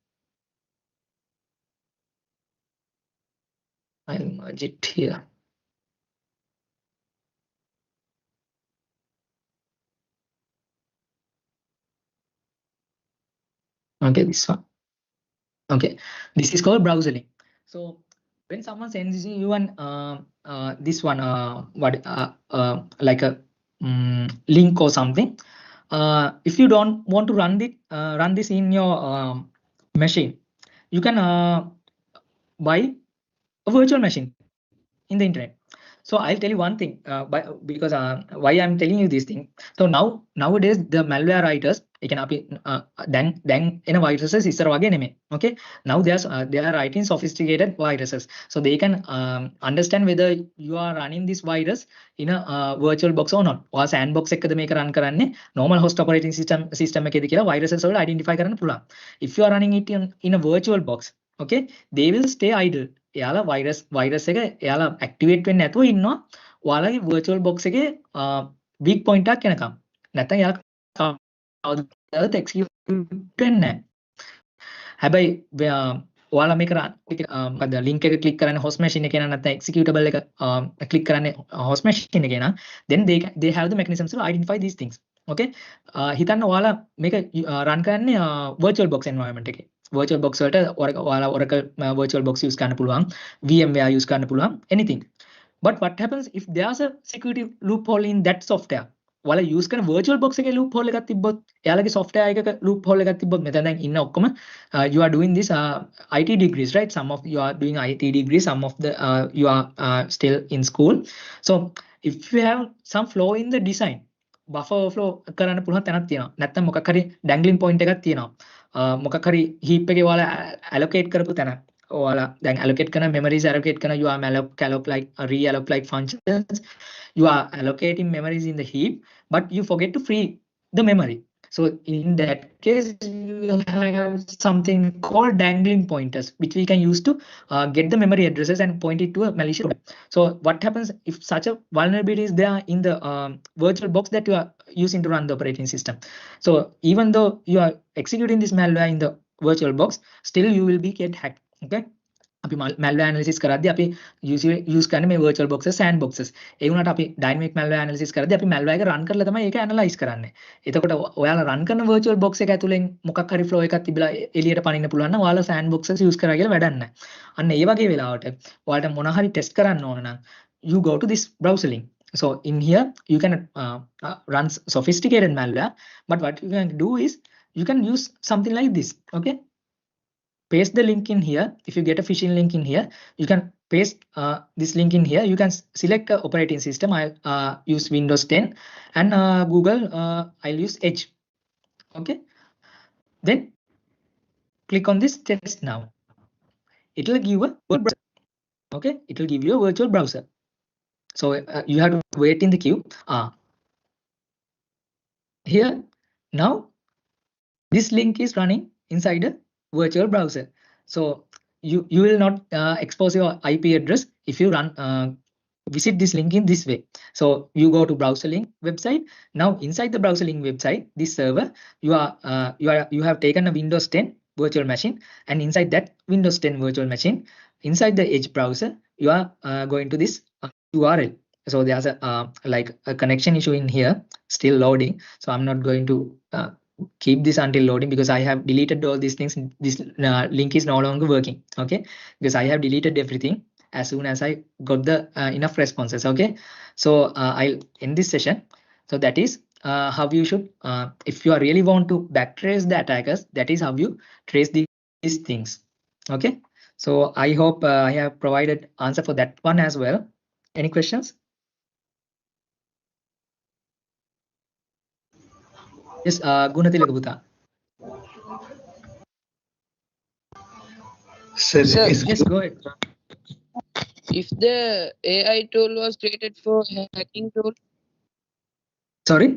I'll merge it here. Okay, this one. Okay, this is called browser link. So when someone sends you an this one like a link or something, if you don't want to run this in your machine, you can buy a virtual machine in the internet. So I'll tell you one thing, because why I'm telling you this thing. So nowadays the malware writers, then in a viruses is okay. Now they are writing sophisticated viruses, so they can understand whether you are running this virus in a virtual box or not. Or sandbox එකද මේක run කරන්නේ normal host operating system එකේද කියලා viruses වල identify කරන්න පුළුවන්. If you are running it in a virtual box, okay, they will stay idle. එයාලා virus එක එයාලා activate වෙන්නේ නැතුව ඉන්නවා ඔයාලගේ virtual box එකේ weak point එකක් එනකම්. නැත්නම් එයාලා කවදාවත් execute වෙන්නේ නැහැ. හැබැයි ඔයාලා මේක මොකද link එක click කරන්නේ host machine එකේ නැත්නම් executable එක click කරන්නේ host machine එකේ නම් then they have the mechanisms to identify these things. Okay, හිතන්න ඔයාලා මේක run කරන්නේ virtual box environment එකේ. virtual box වලට ඔයාලා Oracle virtual box use කරන්න පුළුවන්, VMware use කරන්න පුළුවන්, anything. But what happens if there's a security loophole in that software? ඔයාලා use කරන virtual box එකේ loophole එකක් තිබ්බොත්, එයාලගේ software එකක loophole එකක් තිබ්බොත්, මෙතන දැන් ඉන්න ඔක්කොම you are doing this IT degrees, right? Some of you are doing IT degrees, some of the you are still in school. So if you have some flaw in the design, buffer overflow කරන්න පුළුවන් තැනක් තියෙනවා. නැත්නම් මොකක් හරි dangling point එකක් තියෙනවා. මොකක් හරි heap එකේ ඔයාලා allocate කරපු තැන ඔයාලා දැන් allocate කරන memories allocate කරන you are alloc like reallocate like functions, you are allocating memories in the heap but you forget to free the memory. So in that case you have something called dangling pointers which we can use to get the memory addresses and point it to a malicious program. So what happens if such a vulnerability is there in the virtual box that you are using to run the operating system? So even though you are executing this malware in the virtual box, still you will be get hacked. Okay, අපි malware analysis කරද්දී අපි use කරන්නේ මේ virtual boxes sandboxes. ඒ වුණාට අපි dynamic malware analysis කරද්දී අපි malware එක run කරලා තමයි ඒක analyze කරන්නේ. එතකොට ඔයාලා run කරන virtual box එක ඇතුලෙන් මොකක් හරි flow එකක් තිබිලා එළියට පනින්න පුළුවන් නම් ඔයාලා sandboxes use කරා කියලා වැඩක් නැහැ. අන්න ඒ වගේ වෙලාවට ඔයාලට මොන හරි test කරන්න ඕන නම් you go to this browser link. So in here you can run sophisticated malware, but what you can do is you can use something like this. Okay, paste the link in here. If you get a phishing link in here, you can paste this link in here. You can select a operating system. I use Windows 10 and Google I'll use Edge. Okay, then click on this test now. It will give a browser. Okay, it will give you a virtual browser. So you have to wait in the queue. Here now this link is running inside a virtual browser. So you will not expose your IP address if you run visit this link in this way. So you go to browser link website. Now inside the browser link website, this server you have taken a Windows 10 virtual machine, and inside that Windows 10 virtual machine, inside the Edge browser, you are going to this URL. So there's like a connection issue in here, still loading. So I'm not going to keep this until loading because I have deleted all these things. This link is no longer working. Okay, because I have deleted everything as soon as I got the enough responses. Okay, so I'll end this session. So that is how you should if you are really want to backtrace the attackers, that is how you trace these things. Okay, so I hope I have provided answer for that one as well. Any questions? Yes, Gunathilaka Bhuta. Sir, Yes, go ahead. If the AI tool was created for hacking tool, sorry,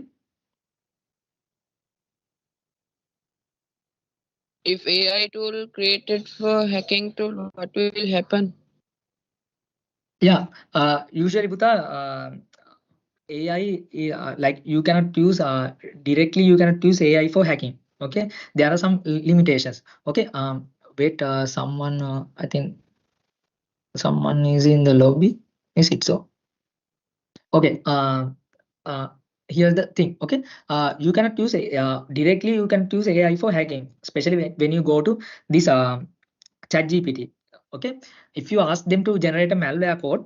if AI tool created for hacking tool, what will happen? yeah, usually Buddha, AI, like you cannot use directly, you cannot use AI for hacking. Okay, there are some limitations. Okay, wait, someone, I think someone is in the lobby. Is it so? Okay, uh, here's the thing. Okay, you cannot use directly, you can use AI for hacking, especially when you go to this ChatGPT. Okay, if you ask them to generate a malware code,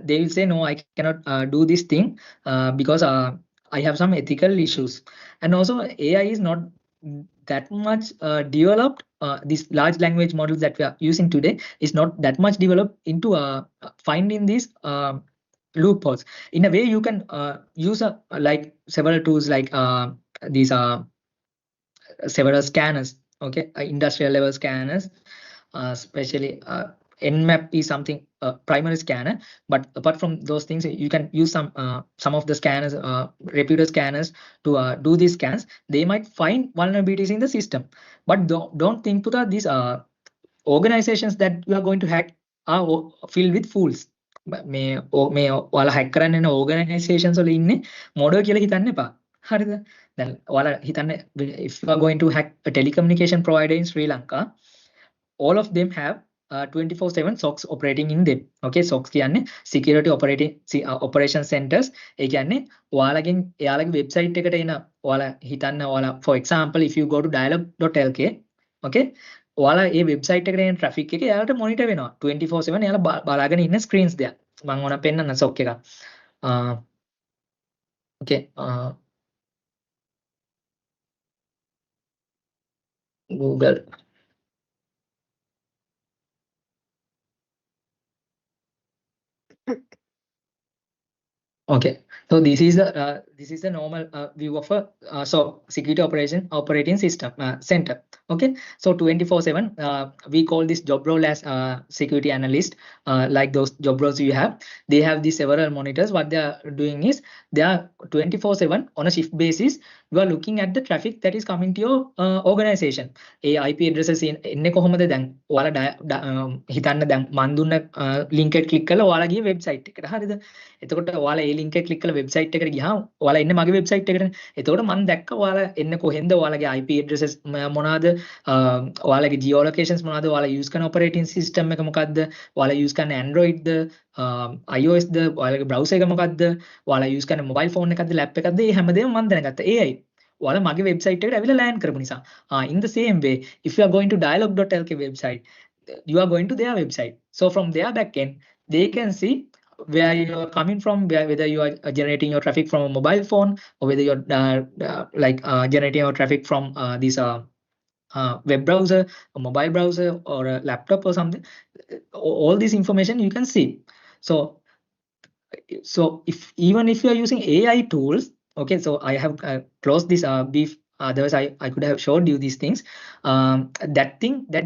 they will say no, I cannot do this thing because I have some ethical issues. And also AI is not that much developed. These large language models that we are using today is not that much developed into finding these loopholes. In a way, you can use like several tools like these several scanners. Okay, industrial level scanners, especially nmap is something primary scanner. But apart from those things, you can use some of the scanners, reputed scanners, to do these scans. They might find vulnerabilities in the system, but don't think to that these organizations that you are going to hack are filled with fools. මේ ඔයාලා hack කරන්න යන organizations වල ඉන්නේ මොඩෝ කියලා හිතන්න එපා. හරිද? දැන් ඔයාලා හිතන්න, if you are going to hack a telecommunication provider in Sri Lanka, all of them have 24/7 SOCs operating in them. Okay, SOCs කියන්නේ security operation centers. ඒ කියන්නේ ඔයාලගෙන් එයාලගේ website එකට එන, ඔයාලා හිතන්න, ඔයාලා for example if you go to dialog.lk, okay, ඔයාලා ඒ website එකට එන traffic එක එයාලට monitor වෙනවා 24/7. එයාලා බලාගෙන ඉන්න screens දෙයක්. මම ඕන පෙන්නන්න SOC එක. okay, Google. Okay, so this is the normal view of a so security operating system center. Okay, so 24/7 we call this job role as security analyst. Like those job roles you have, they have these several monitors. What they are doing is they are 24/7 on a shift basis. You are looking at the traffic that is coming to your organization. A IP addresses එන්නේ කොහොමද? දැන් ඔයාලා හිතන්න, දැන් මන් දුන්න link එක click කරලා ඔයාලා ගියේ website එකට. හරිද? එතකොට ඔයාලා ඒ link එක click කරලා website එකට ගියාම ඔයාලා එන්නේ මගේ website එකට. එතකොට මම දැක්ක ඔයාලා එන්නේ කොහෙන්ද, ඔයාලගේ IP addresses මොනවාද, ඔයාලගේ geolocations මොනවාද, ඔයාලා use කරන operating system එක මොකද්ද, ඔයාලා use කරන Android ද iOS ද, ඔයාලගේ browser එක මොකද්ද, ඔයාලා use කරන mobile phone එකක්ද lap එකක්ද, මේ හැමදේම මම දැනගත්තා. AI ඔයාලා මගේ website එකට ඇවිල්ලා land කරපු නිසා. In the same way, if you are going to dialog.lk website, you are going to their website. So from their backend, they can see where you are coming from, whether you are generating your traffic from a mobile phone, or whether you're generating your traffic from this web browser, a mobile browser, or a laptop or something. All this information you can see. So even if you are using AI tools, okay, so I have closed this brief. Otherwise I could have showed you these things. That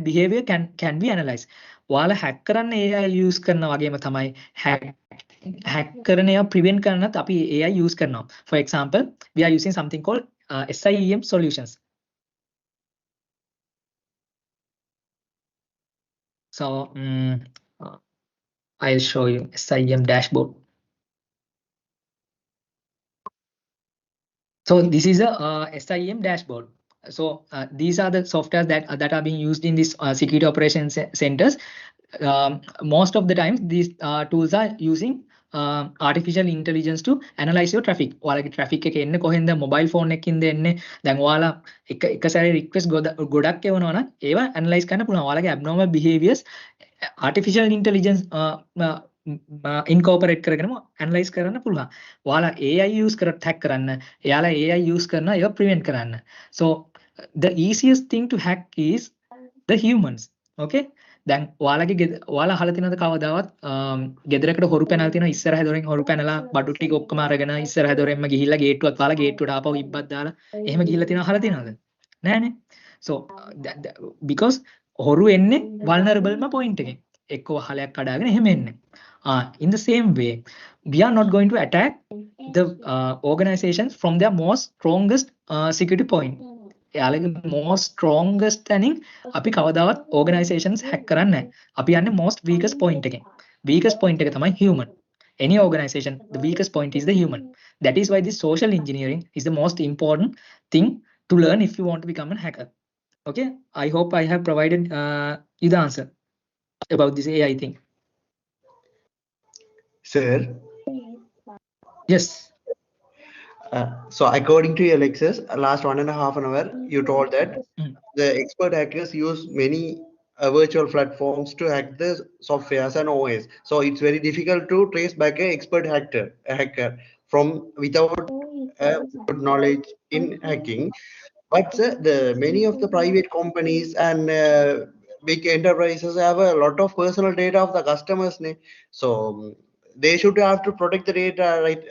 behavior can be analyzed. ඔයාලා hack කරන්න AI use කරන වගේම තමයි hack කරන ඒවා prevent කරන්නත් අපි AI use කරනවා. For example, we are using something called SIEM solutions. So I'll show you SIEM dashboard. So this is a SIEM dashboard. So these are the softwares that are being used in these security operations centers. Most of the times these tools are using artificial intelligence to analyze your traffic. ඔයාලගේ traffic එක එන්නේ කොහෙන්ද, mobile phone එකකින්ද එන්නේ. දැන් ඔයාලා එක සැරේ request ගොඩක් එවනවා නම් ඒවා analyze කරන්න පුළුවන්. ඔයාලගේ abnormal behaviors artificial intelligence incorporate කරගෙනම analyze කරන්න පුළුවන්. ඔයාලා AI use කරත් hack කරන්න, එයාලා AI use කරනවා ඒවා prevent කරන්න. So the easiest thing to hack is the humans. Okay, දැන් ඔයාලා අහලා තියෙනවද කවදාවත් ගෙදරකට හොරු පැනලා තියෙනවා, ඉස්සරහ දොරෙන් හොරු පැනලා බඩු ටික ඔක්කොම අරගෙන ඉස්සරහ දොරෙන්ම ගිහිල්ලා ගේට්ටුවක් කාලා ගේට්ටුවට ආපහු ඉබ්බක් දාලා එහෙම ගිහිල්ලා තියෙනවා, අහලා තියෙනවද? නෑනේ. So because හොරු එන්නේ vulnerable point එකෙන්. එක්ක වහලයක් කඩාගෙන එහෙම එන්නේ. In the same way, we are not going to attack the organizations from their most strongest security point. most strongest තැනින් අපි කවදාවත් organizations hack කරන්නේ නැහැ. අපි යන්නේ most weakest point එකෙන්. Weakest point එක තමයි human. Any organization, the weakest point is the human. That is why this social engineering is the most important thing to learn if you want to become a hacker. Okay, I hope I have provided you the answer about this AI thing. Sir. Yes. So according to your lectures, last 1.5 hours, you told that the expert hackers use many virtual platforms to hack the softwares and OS. So it's very difficult to trace back an expert hacker from without good knowledge in hacking. But the many of the private companies and big enterprises have a lot of personal data of the customers. So they should have to protect the data, right?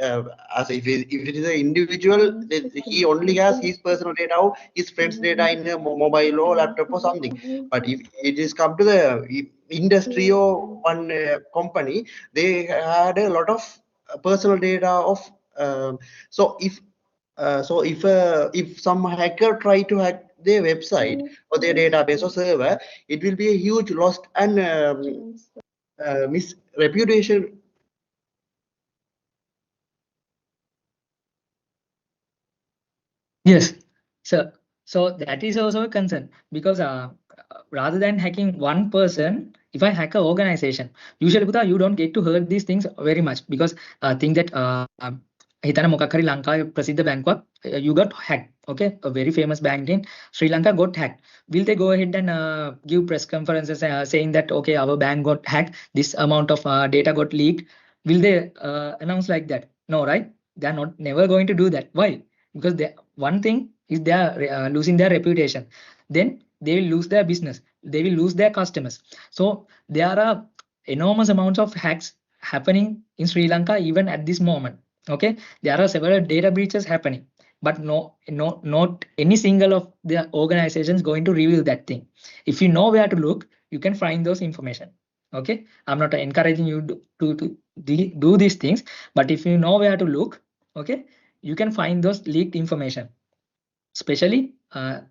As if it is an individual, he only has his personal data, his friends' data in a mobile or laptop or something. But if it is come to the industry or one company, they had a lot of personal data of. So if some hacker try to hack their website or their database or server, it will be a huge loss and misreputation. Yes, so that is also a concern because rather than hacking one person, if I hack an organization, usually you don't get to hurt these things very much because think that හිතන මොකක් හරි ලංකාවේ ප්‍රසිද්ධ බැංකුවක් you got hacked, okay, a very famous bank in Sri Lanka got hacked. Will they go ahead and give press conferences saying that okay, our bank got hacked, this amount of data got leaked? Will they announce like that? No, right? They are not never going to do that. Why? Because one thing is they are losing their reputation, then they will lose their business, they will lose their customers. So there are enormous amounts of hacks happening in Sri Lanka even at this moment. Okay, there are several data breaches happening, but not any single of the organizations going to reveal that thing. If you know where to look, you can find those information. Okay, I'm not encouraging you to do these things, but if you know where to look, okay, you can find those leaked information. Especially I'll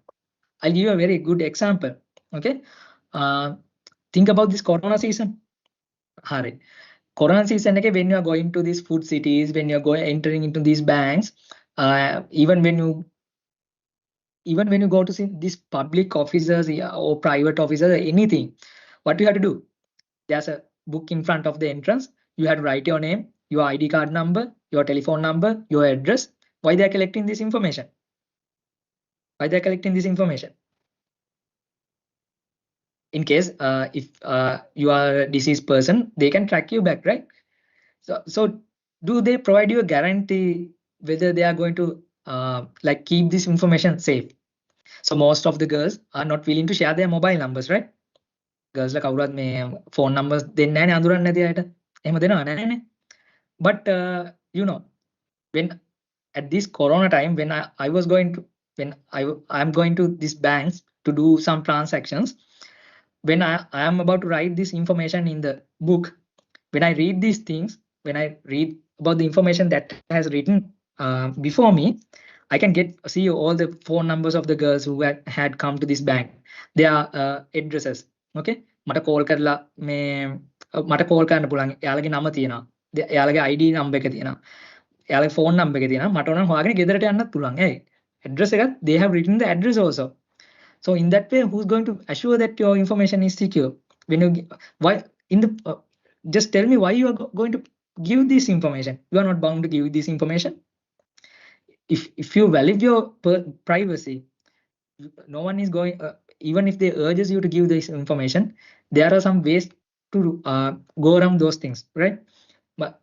give you a very good example. Okay, think about this corona season. Hari, corona season, okay, when you are going to these food cities, when you're entering into these banks, even when you go to see these public officers or private officers or anything, what you have to do? There's a book in front of the entrance. You have to write your name, your ID card number, your telephone number, your address. Why they are collecting this information? Why they are collecting this information? In case if you are a deceased person, they can track you back, right? So do they provide you a guarantee whether they are going to like keep this information safe? So most of the girls are not willing to share their mobile numbers, right? Girls like කවුරුත් මේ phone numbers දෙන්නේ නැහැ නේ අඳුරන්නේ නැති අයට. එහෙම දෙනවා නැහැ. But you know, when at this corona time, when I was going to I'm going to these banks to do some transactions, when I am about to write this information in the book, when I read these things, when I read about the information that has written before me, I can see all the phone numbers of the girls who had come to this bank, their addresses. Okay, මට call කරලා මට call කරන්න පුළුවන්. එයාලගේ නම තියෙනවා, එයාලගේ ID number එක තියෙනවා, එයාලගේ phone number එක තියෙනවා. මට උනම් හොයාගෙන ගෙදරට යන්නත් පුළුවන්. ඒ address එකත් they have written the address also. So in that way, who's going to assure that your information is secure? When you why in the just tell me why you are going to give this information. You are not bound to give this information. If you value your privacy, no one is going even if they urges you to give this information, there are some ways to go around those things, right? But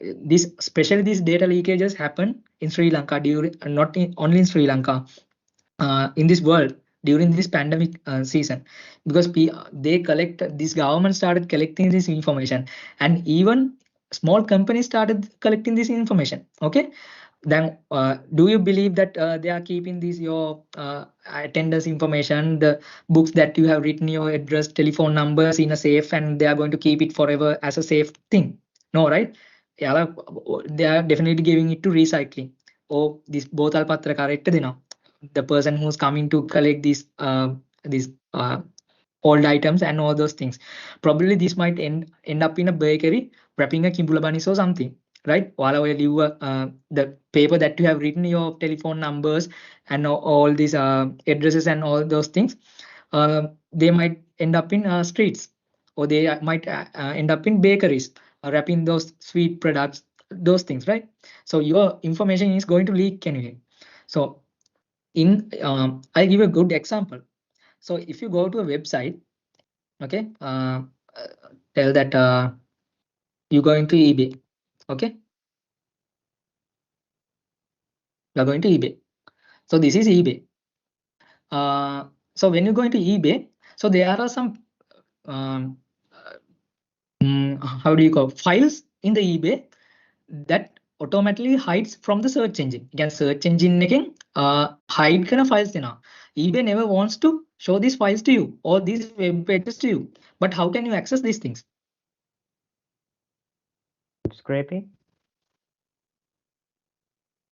especially these data leakages happen in Sri Lanka not only in Sri Lanka, in this world during this pandemic season, because this government started collecting this information, and even small companies started collecting this information. Okay, then do you believe that they are keeping your attendance information, the books that you have written, your address, telephone numbers in a safe, and they are going to keep it forever as a safe thing? No, right? Yeah, they are definitely giving it to recycling. Or this botal patra correct, the person who's coming to collect these old items and all those things. Probably this might end up in a bakery wrapping a kimbula bunnies or something, right? While you the paper that you have written your telephone numbers and all these addresses and all those things, they might end up in streets, or they might end up in bakeries, wrapping those sweet products, those things, right? So your information is going to leak anyway. So I give a good example. So if you go to a website, okay, tell that you're going to eBay, okay, you're going to eBay. So this is eBay. So when you go into eBay, so there are some how do you call files in the eBay that automatically hides from the search engine. You can search engine again, hide kind of files. eBay never wants to show these files to you or these web pages to you. But how can you access these things? Scraping.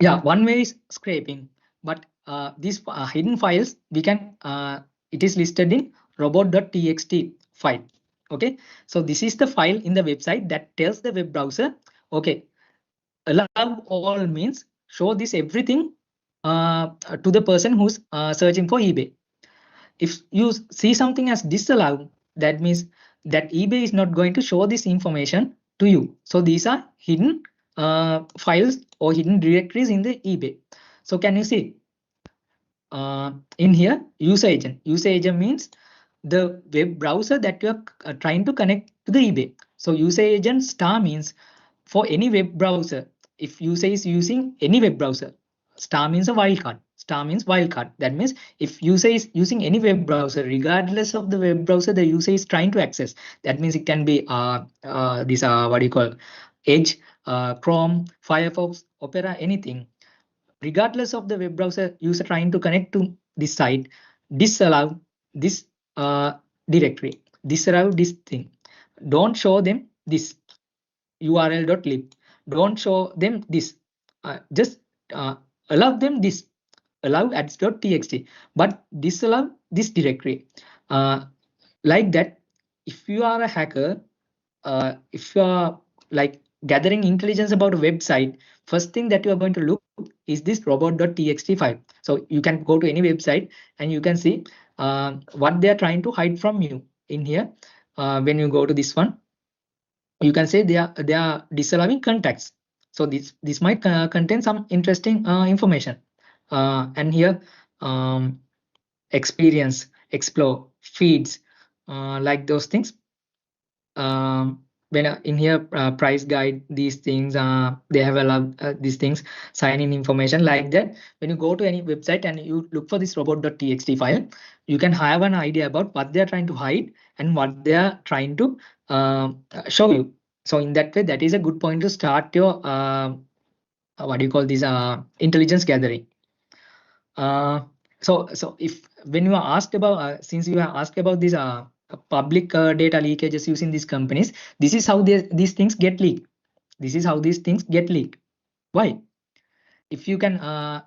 Yeah, one way is scraping, but these hidden files we can it is listed in robot.txt file. Okay, so this is the file in the website that tells the web browser, okay, allow all means show this everything to the person who's searching for eBay. If you see something as disallow, that means that eBay is not going to show this information to you. So these are hidden files or hidden directories in the eBay. So can you see in here user agent? User agent means the web browser that you are trying to connect to the eBay. So user agent star means for any web browser. If user is using any web browser, star means a wildcard. Star means wildcard. That means if user is using any web browser, regardless of the web browser the user is trying to access, that means it can be this what do you call Edge, Chrome, Firefox, Opera, anything. Regardless of the web browser user trying to connect to this site, disallow this directory, disallow this thing. Don't show them this url.lib. Don't show them this. Just allow them this. Allow ads.txt, but disallow this directory. Like that, if you are a hacker, if you are like gathering intelligence about a website, first thing that you are going to look is this robot.txt file. So you can go to any website and you can see what they are trying to hide from you in here. When you go to this one, you can say they are disallowing contacts. So this might contain some interesting information. And here experience, explore, feeds, like those things. When in here price guide, these things they have allowed these things, sign in information, like that. When you go to any website and you look for this robot.txt file, you can have an idea about what they are trying to hide and what they are trying to show you. So in that way, that is a good point to start your what do you call this intelligence gathering. So if when you are asked about since you are asked about this public data leakages using these companies, this is how these things get leaked. This is how these things get leaked. Why? If you can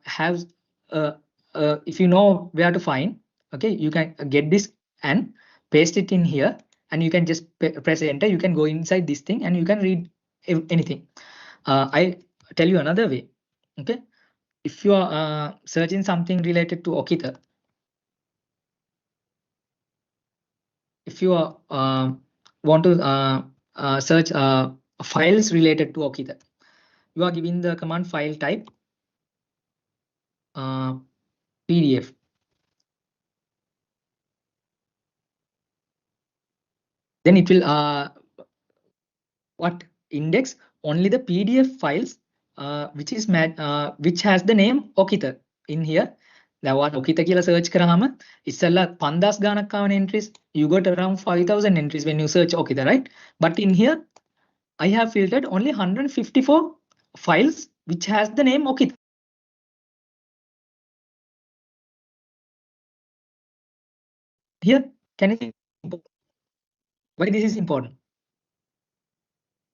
have if you know where to find, okay, you can get this and paste it in here, and you can just press enter. You can go inside this thing and you can read anything. I tell you another way. Okay, if you are searching something related to 𝚤𝚌𝚏, if you want to search files related to 𝚤𝚌𝚏, you are giving the command file type PDF. Then it will what index only the PDF files which is which has the name 𝚤𝚌𝚏 in here. Now what 𝚤𝚌𝚏 කියලා search කරාම ඉස්සෙල්ලා 5000 ගානක් ආවන entries. You got around 5000 entries when you search 𝚤𝚌𝚏, right? But in here I have filtered only 154 files which has the name 𝚤𝚌𝚏. Here, can you see why this is important?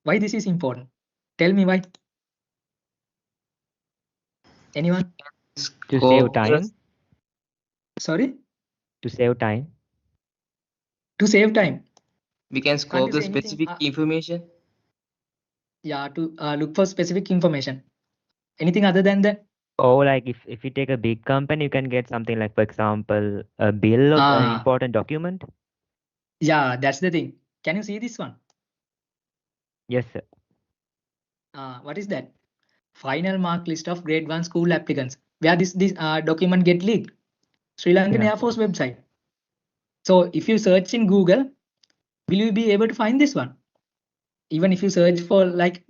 Why this is important? Tell me why. Anyone? To save time. Sorry? To save time. To save time. We can scope the specific information. Yeah, to look for specific information. Anything other than that? Oh, like if you take a big company, you can get something like, for example, a bill of an important document. Yeah, that's the thing. Can you see this one? Yes, sir. What is that? Final mark list of grade 1 school applicants. Where this document get leaked? Sri Lankan Air Force website. So if you search in Google, will you be able to find this one? Even if you search for like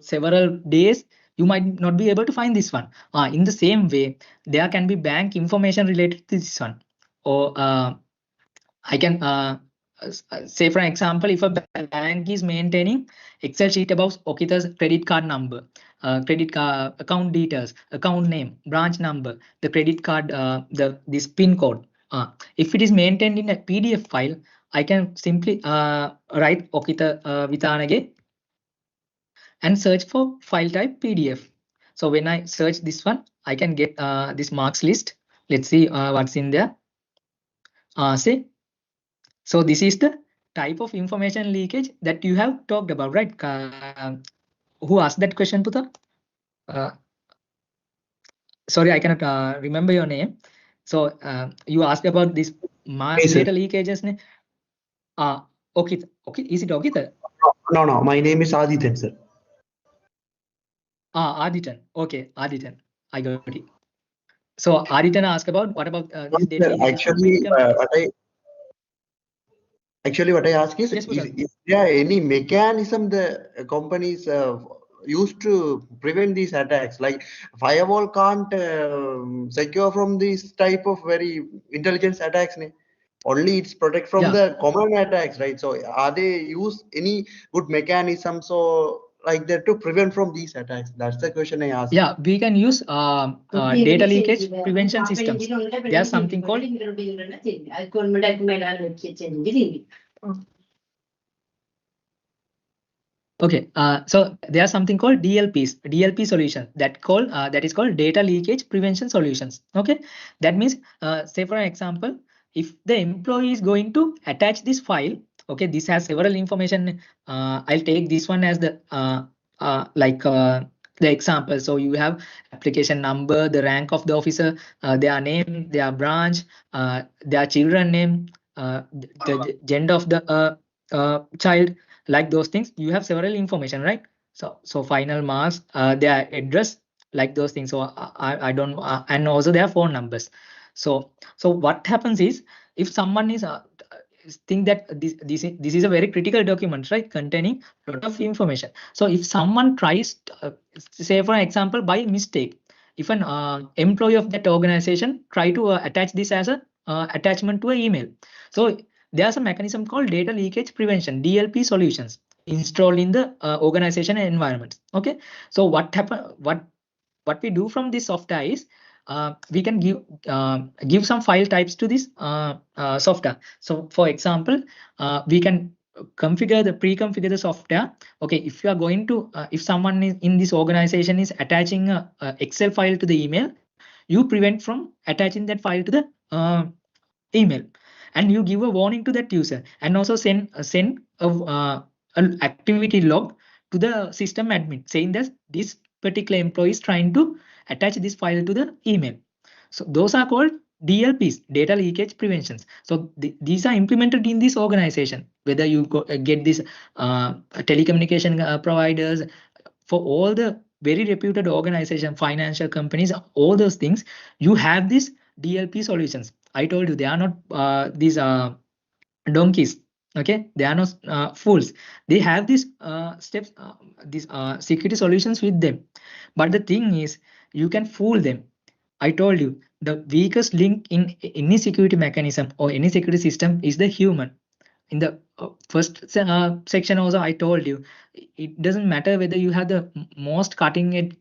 several days, you might not be able to find this one. In the same way, there can be bank information related to this one. Or I can say, for example, if a bank is maintaining Excel sheet about Okita's credit card number, credit card account details, account name, branch number, the credit card, this PIN code. If it is maintained in a PDF file, I can simply write Okita Vitanage and search for file type PDF. So when I search this one, I can get this marks list. Let's see what's in there. See. So this is the type of information leakage that you have talked about, right? Who asked that question, Puta? Sorry, I cannot remember your name. So you asked about this mass data leakages. Okay. Is it okay? No. My name is Adityan, sir. Adityan. Okay, Adityan. I got it. So Adityan asked about what about this data leakage? Actually, what I ask is there any mechanism the companies used to prevent these attacks? Like firewall can't secure from these type of very intelligence attacks. Only it's protect from the common attacks, right? So are they use any good mechanisms or like that to prevent from these attacks? That's the question I asked. Yeah, we can use data leakage prevention systems. There's something called so there's something called DLP solution that is called data leakage prevention solutions. Okay, that means say for example, if the employee is going to attach this file, okay, this has several information. I'll take this one as the the example. So you have application number, the rank of the officer, their name, their branch, their children name, the gender of the child, like those things. You have several information, right? So final marks, their address, like those things. So I don't and also their phone numbers. So what happens is, if someone is think that this is a very critical document, right, containing a lot of information. So if someone tries say for example by mistake, if an employee of that organization try to attach this as a attachment to an email, so there's a mechanism called data leakage prevention, DLP solutions, installed in the organization environments. Okay, so what we do from this software is we can give some file types to this software. So for example, we can pre-configure the software. Okay, if you are going to if someone is in this organization is attaching a Excel file to the email, you prevent from attaching that file to the email, and you give a warning to that user, and also send an activity log to the system admin saying that this particular employee is trying to attach this file to the email. So those are called DLPs, data leakage preventions. So these are implemented in this organization, whether you get this telecommunication providers, for all the very reputed organization, financial companies, all those things, you have this DLP solutions. I told you they are not these donkeys. Okay, they are not fools. They have these steps, these security solutions with them. But the thing is, you can fool them. I told you the weakest link in any security mechanism or any security system is the human. In the first section also, I told you it doesn't matter whether you have the most cutting edge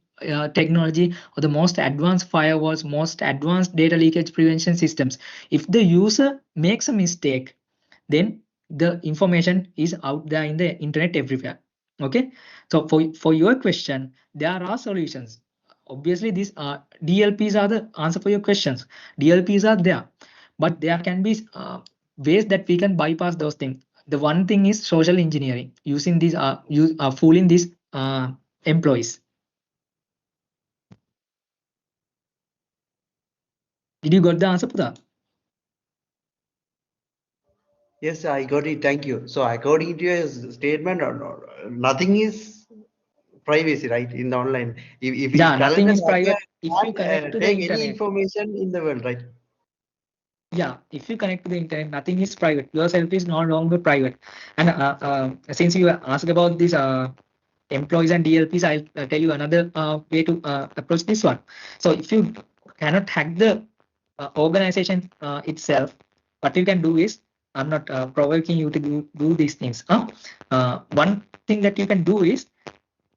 technology or the most advanced firewalls, most advanced data leakage prevention systems. If the user makes a mistake, then the information is out there in the internet everywhere. Okay, so for your question, there are solutions. Obviously, these DLPs are the answer for your questions. DLPs are there, but there can be ways that we can bypass those things. The one thing is social engineering, using these fooling these employees. Did you got the answer, Pudha? Yes, I got it. Thank you. So according to your statement, nothing is privacy, right? In the online, if we nothing is private. If you connect to the take internet, any information in the world, right? Yeah, if you connect to the internet, nothing is private. Yourself is no longer private. And since you asked about these employees and DLPs, I'll tell you another way to approach this one. So if you cannot hack the organization itself, what you can do is, I'm not provoking you to do these things. One thing that you can do is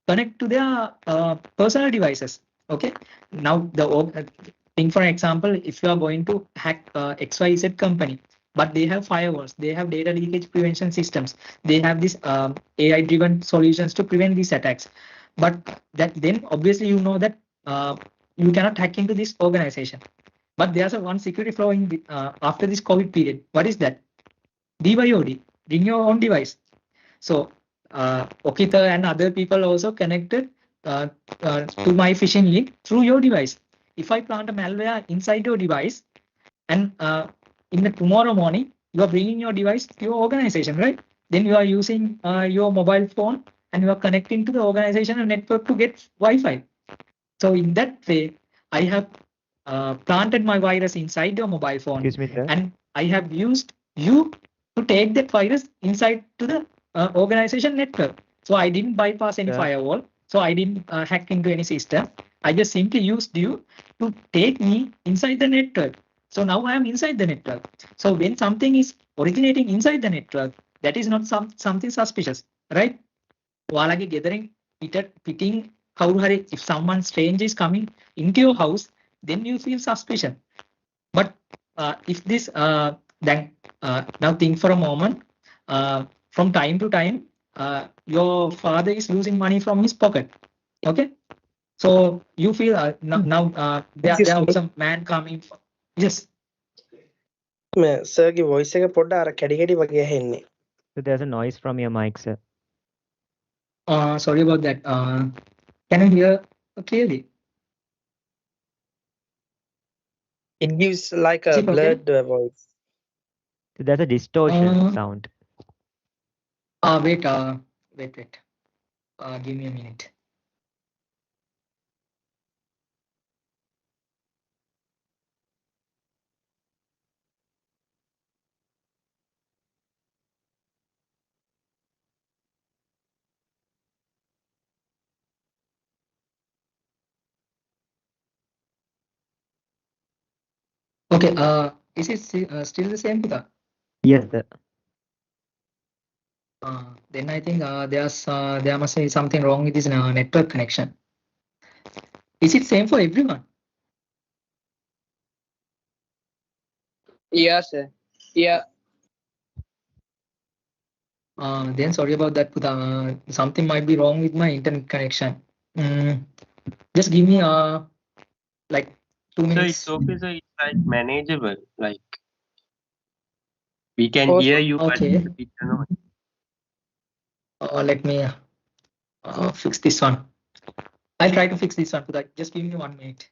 connect to their personal devices. Okay, now think for example, if you are going to hack XYZ company, but they have firewalls, they have data leakage prevention systems, they have this AI driven solutions to prevent these attacks, but that then obviously you know that you cannot hack into this organization. But there's a one security flaw in after this COVID period. What is that? DYOD, bring your own device. So Okita and other people also connected to my phishing link through your device. If I plant a malware inside your device, and in the tomorrow morning you are bringing your device to your organization, right? Then you are using your mobile phone and you are connecting to the organization network to get Wi-Fi. So in that way, I have planted my virus inside your mobile phone. Excuse me, sir. And I have used you to take that virus inside to the organization network. So I didn't bypass any firewall. So I didn't hack into any system. I just simply used you to take me inside the network. So now I am inside the network. So when something is originating inside the network, that is not something suspicious, right? ඔයාලගේ ගෙදරින් පිටින් කවුරු හරි, if someone strange is coming into your house, then you feel suspicion. But if this then now think for a moment, from time to time your father is losing money from his pocket. Okay, so you feel now there was a man coming. Yes, sir ගේ voice එක පොඩ්ඩ අර කැඩි කැඩි වගේ ඇහෙන්නේ. So there's a noise from your mic, sir. Sorry about that. Can you hear clearly? It gives like a blurred voice. So there's a distortion sound. Wait. Give me a minute. Okay, is it still the same, Pudha? Yes, sir. Then I think there must be something wrong with this network connection. Is it same for everyone? Yeah, sir. Yeah. Then sorry about that, Pudha. Something might be wrong with my internet connection. Just give me like 2 minutes. So it's okay, so it's like manageable. Like we can hear you. Okay. But let me fix this one. I'll try to fix this one, Pudha. Just give me 1 minute.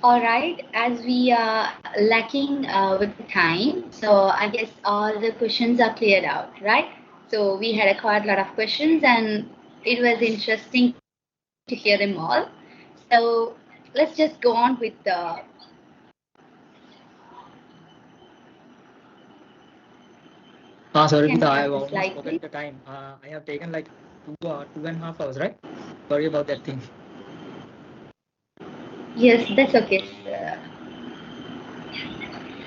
All right, as we are lacking with time, so I guess all the questions are cleared out, right? So we had quite a lot of questions and it was interesting to hear them all. So let's just go on with the sorry, Pita, I have almost forgotten the time. I have taken like 2.5 hours, right? Sorry about that thing. Yes, that's okay, sir.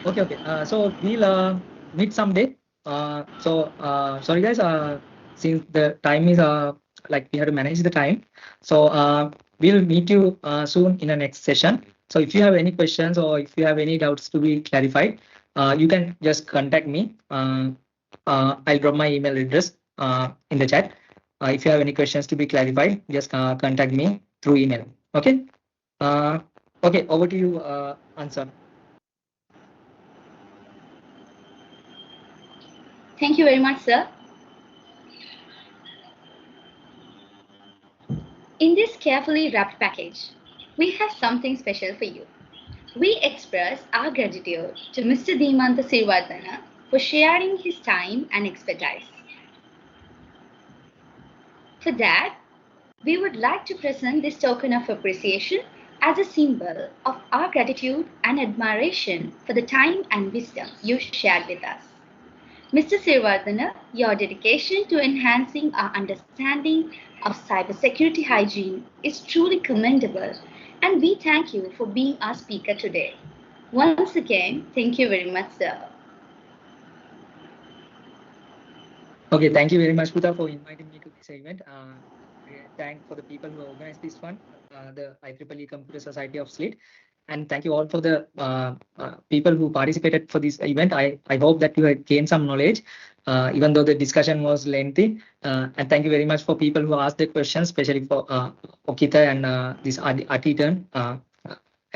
Okay. So we'll meet someday. Sorry guys. Since the time is like we have to manage the time, so we'll meet you soon in the next session. So if you have any questions or if you have any doubts to be clarified, you can just contact me. I'll drop my email address in the chat. If you have any questions to be clarified, just contact me through email. Okay. Okay. Over to you, Ansar. Thank you very much, sir. In this carefully wrapped package, we have something special for you. We express our gratitude to Mr. 𝙲𝚋𝚋 𝚎𝚛 for sharing his time and expertise. For that, we would like to present this token of appreciation as a symbol of our gratitude and admiration for the time and wisdom you shared with us. Mr. 𝚎𝚋, your dedication to enhancing our understanding of cybersecurity hygiene is truly commendable, and we thank you for being our speaker today. Once again, thank you very much, sir. Okay, thank you very much, Pita, for inviting me to this event. Thank for the people who organized this one, the IEEE Computer Society of SLIIT. And thank you all for the people who participated for this event. I hope that you had gained some knowledge, even though the discussion was lengthy. And thank you very much for people who asked the questions, especially for Okita and this Atitan.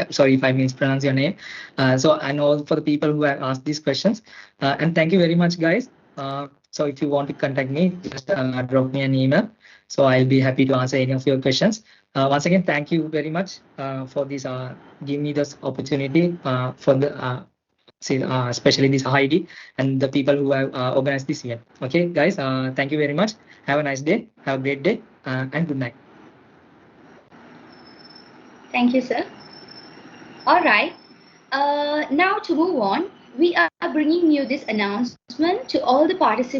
Sorry if I mispronounce your name. And all for the people who have asked these questions. And thank you very much, guys. So if you want to contact me, just drop me an email. So I'll be happy to answer any of your questions. Once again, thank you very much for this, giving me this opportunity for the especially this Heidi and the people who have organized this event. Okay, guys, thank you very much. Have a nice day. Have a great day and good night. Thank you, sir. All right. Now to move on, we are bringing you this announcement to all the participants